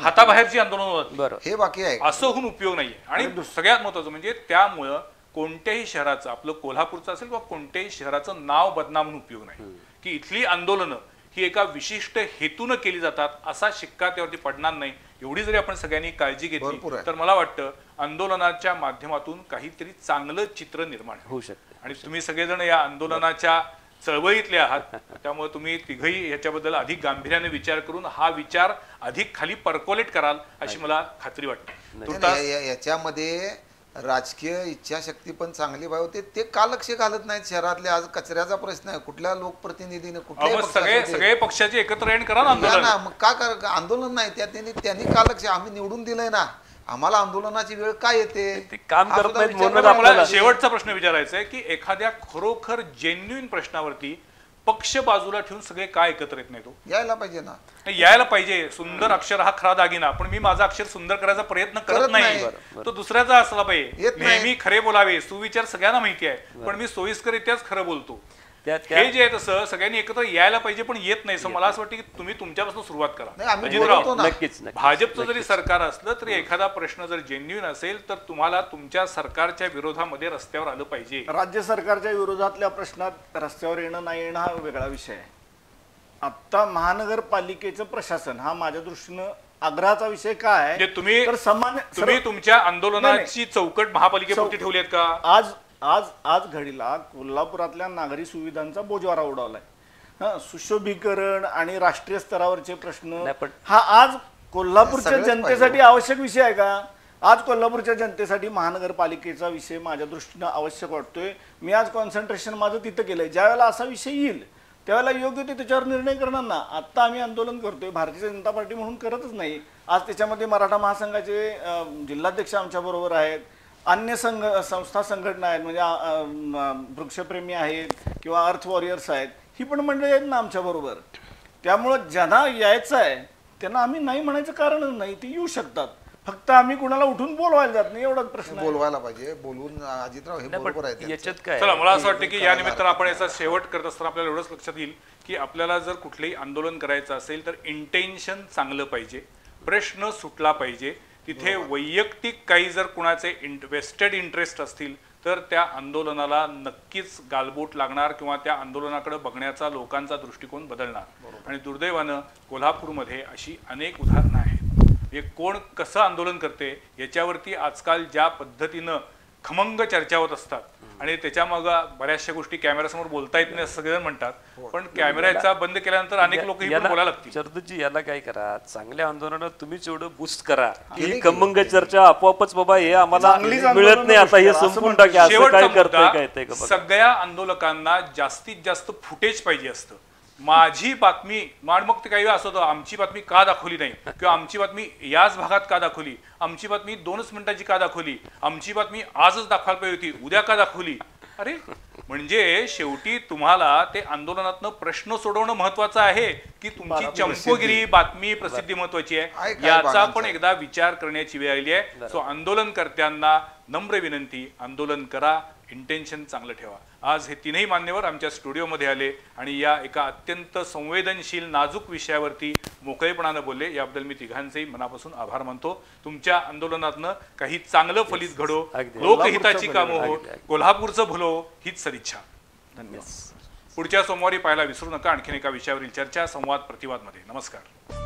हाताबाहेरची आंदोलन होतात. हे बाकी आहे, असं होऊन उपयोग नाहीये. आणि सगळ्यात महत्वाचं म्हणजे त्यामुळं कोणत्याही शहराचं, आपलं कोल्हापूरचं असेल किंवा कोणत्याही शहराचं नाव बदनाम होऊन उपयोग नाही. की इथली आंदोलनं ही एका विशिष्ट हेतूनं केली जातात असा शिक्का त्यावरती पडणार नाही. एवढी जरी आपण सगळ्यांनी काळजी घेतली तर मला वाटतं आंदोलनाच्या माध्यमातून काहीतरी चांगलं चित्र निर्माण होऊ शकते. आणि तुम्ही सगळेजण या आंदोलनाच्या चळवळीतले आहात त्यामुळे तुम्ही तिघही याच्याबद्दल अधिक गांभीर्याने विचार करून हा विचार अधिक खाली पर्कोलेट कराल अशी मला खात्री वाटते. याच्यामध्ये राजकीय इच्छाशक्ती पण चांगली पाहिजे. ते का लक्ष घालत नाहीत शहरातले? आज कचऱ्याचा प्रश्न आहे, कुठल्या लोकप्रतिनिधीने सगळे पक्षाचे एकत्र येणं करा ना. मग का आंदोलन नाही त्यांनी का लक्ष? आम्ही निवडून दिलंय ना, आम्हाला आंदोलनाची वेळ काय येते? काम करत नाहीत म्हणून मला शेवटचा प्रश्न विचारायचा आहे की एखाद्या खरोखर जेन्युइन प्रश्नावरती पक्ष बाजूला ठेवून सगळे काय एकत्र येत नाही? तो यायला पाहिजे ना. यायला पाहिजे. सुंदर अक्षर हा खरा दागिना, पण मी माझा अक्षर सुंदर करायचा प्रयत्न करत नाही, तो दुसऱ्याचा असला पाहिजे. नेहमी खरे बोलावे, सुविचार सगळ्यांना माहिती आहे, पण मी सोयीस्करित्याच खरं बोलतो. हे जे आहे तसं सगळ्यांनी एकत्र यायला पाहिजे पण येत नाही. मला असं वाटतं की तुम्ही तुमच्यापासून सुरुवात करा. भाजपचं जरी सरकार असलं तरी एखादा प्रश्न जर जेन्युइन असेल तर तुम्हाला तुमच्या सरकारच्या विरोधामध्ये रस्त्यावर आलं पाहिजे. राज्य सरकारच्या विरोधातल्या प्रश्नात रस्त्यावर येणं नाही येणं हा वेगळा विषय आहे. आता महानगरपालिकेचं प्रशासन हा माझ्या दृष्टीनं आग्रहाचा विषय काय आहे? तुम्ही तुमच्या आंदोलनाची चौकट महापालिकेपुरती ठेवली आहेत का? आज घडीला कोल्हापुरातल्या नागरी सुविधांचा बोजवारा उडवलाय. सुशोभीकरण आणि राष्ट्रीय स्तरावरचे प्रश्न हा आज कोल्हापूरच्या जनतेसाठी आवश्यक विषय आहे का? आज कोल्हापूरच्या जनतेसाठी महानगरपालिकेचा विषय माझ्या दृष्टीनं आवश्यक वाटतोय. मी आज कॉन्सन्ट्रेशन माझं तिथं केलंय. ज्या वेळेला असा विषय येईल त्यावेळेला योग्य ते त्याच्यावर निर्णय करणार ना. आत्ता आम्ही आंदोलन करतोय, भारतीय जनता पार्टी म्हणून करतच नाही. आज त्याच्यामध्ये मराठा महासंघाचे जिल्हाध्यक्ष आमच्याबरोबर आहेत, अन्य संस्था संघटना आहेत, म्हणजे वृक्षप्रेमी आहेत किंवा अर्थ वॉरियर्स आहेत, ही पण मंडळी आहेत ना आमच्याबरोबर. त्यामुळं ज्यांना यायचं आहे त्यांना आम्ही नाही म्हणायचं कारणच नाही, ते येऊ शकतात. फक्त आम्ही कुणाला उठून बोलवायला जात नाही, एवढाच प्रश्न आहे. बोलवायला पाहिजे, बोलून अजितराव हे बरोबर आहे. याच्यात काय चला, मला असं वाटतं की या निमित्तानं आपण याचा शेवट करत असताना आपल्याला एवढंच लक्षात येईल की आपल्याला जर कुठलंही आंदोलन करायचं असेल तर इंटेन्शन चांगलं पाहिजे, प्रश्न सुटला पाहिजे. तिथे वैयक्तिक काही जर कुणाचे वेस्टेड इंटरेस्ट असतील तर त्या आंदोलनाला नक्कीच गालबोट लागणार किंवा त्या आंदोलनाकडे बघण्याचा लोकांचा दृष्टिकोन बदलणार. आणि दुर्दैवानं कोल्हापूरमध्ये अशी अनेक उदाहरणं आहेत. हे कोण कसं आंदोलन करते याच्यावरती आजकाल ज्या पद्धतीनं खमंग चर्चा होत असतात आणि त्याच्यामागं बऱ्याचशा गोष्टी कॅमेऱ्यासमोर बोलता येत नाही असं सगळेजण म्हणतात, पण कॅमेऱ्याचा बंद केल्यानंतर अनेक लोक बोलायला लागतील. शरदजी याला काय करा, चांगल्या आंदोलनात तुम्हीच एवढं बूस्ट करा की खमंग चर्चा आपोआपच बाबा हे आम्हाला मिळत नाही, आता हे संपून टाका, असं काय करताय काय ते. सगळ्या आंदोलकांना जास्तीत जास्त फुटेज पाहिजे असतं. माझी बातमी मग ते काही असं होतं, आमची बातमी का दाखवली नाही किंवा आमची बातमी याच भागात का दाखवली, आमची बातमी 2च मिनिटाची का दाखवली, आमची बातमी आजच दाखवायला पाहिजे होती, उद्या का दाखवली. अरे म्हणजे शेवटी तुम्हाला ते आंदोलनातनं प्रश्न सोडवणं महत्वाचं आहे की तुमची चमकोगिरी बातमी प्रसिद्धी महत्वाची आहे, याचा पण एकदा विचार करण्याची वेळ आली आहे. सो आंदोलनकर्त्यांना नम्र विनंती, आंदोलन करा, इंटेन्शन चांगलं ठेवा. आज हे तीनही मान्यवर आमच्या स्टुडिओमध्ये आले आणि या एका अत्यंत संवेदनशील नाजूक विषयावरती मोकळेपणानं बोलले, याबद्दल मी तिघांचेही मनापासून आभार मानतो. तुमच्या आंदोलनातनं काही चांगलं फलित घडो, लोकहिताची कामं हो, कोल्हापूरचं भलो हीच सदिच्छा. धन्यवाद. पुढच्या सोमवारी पाहायला विसरू नका आणखीन एका विषयावरील चर्चा संवाद प्रतिवादमध्ये. नमस्कार.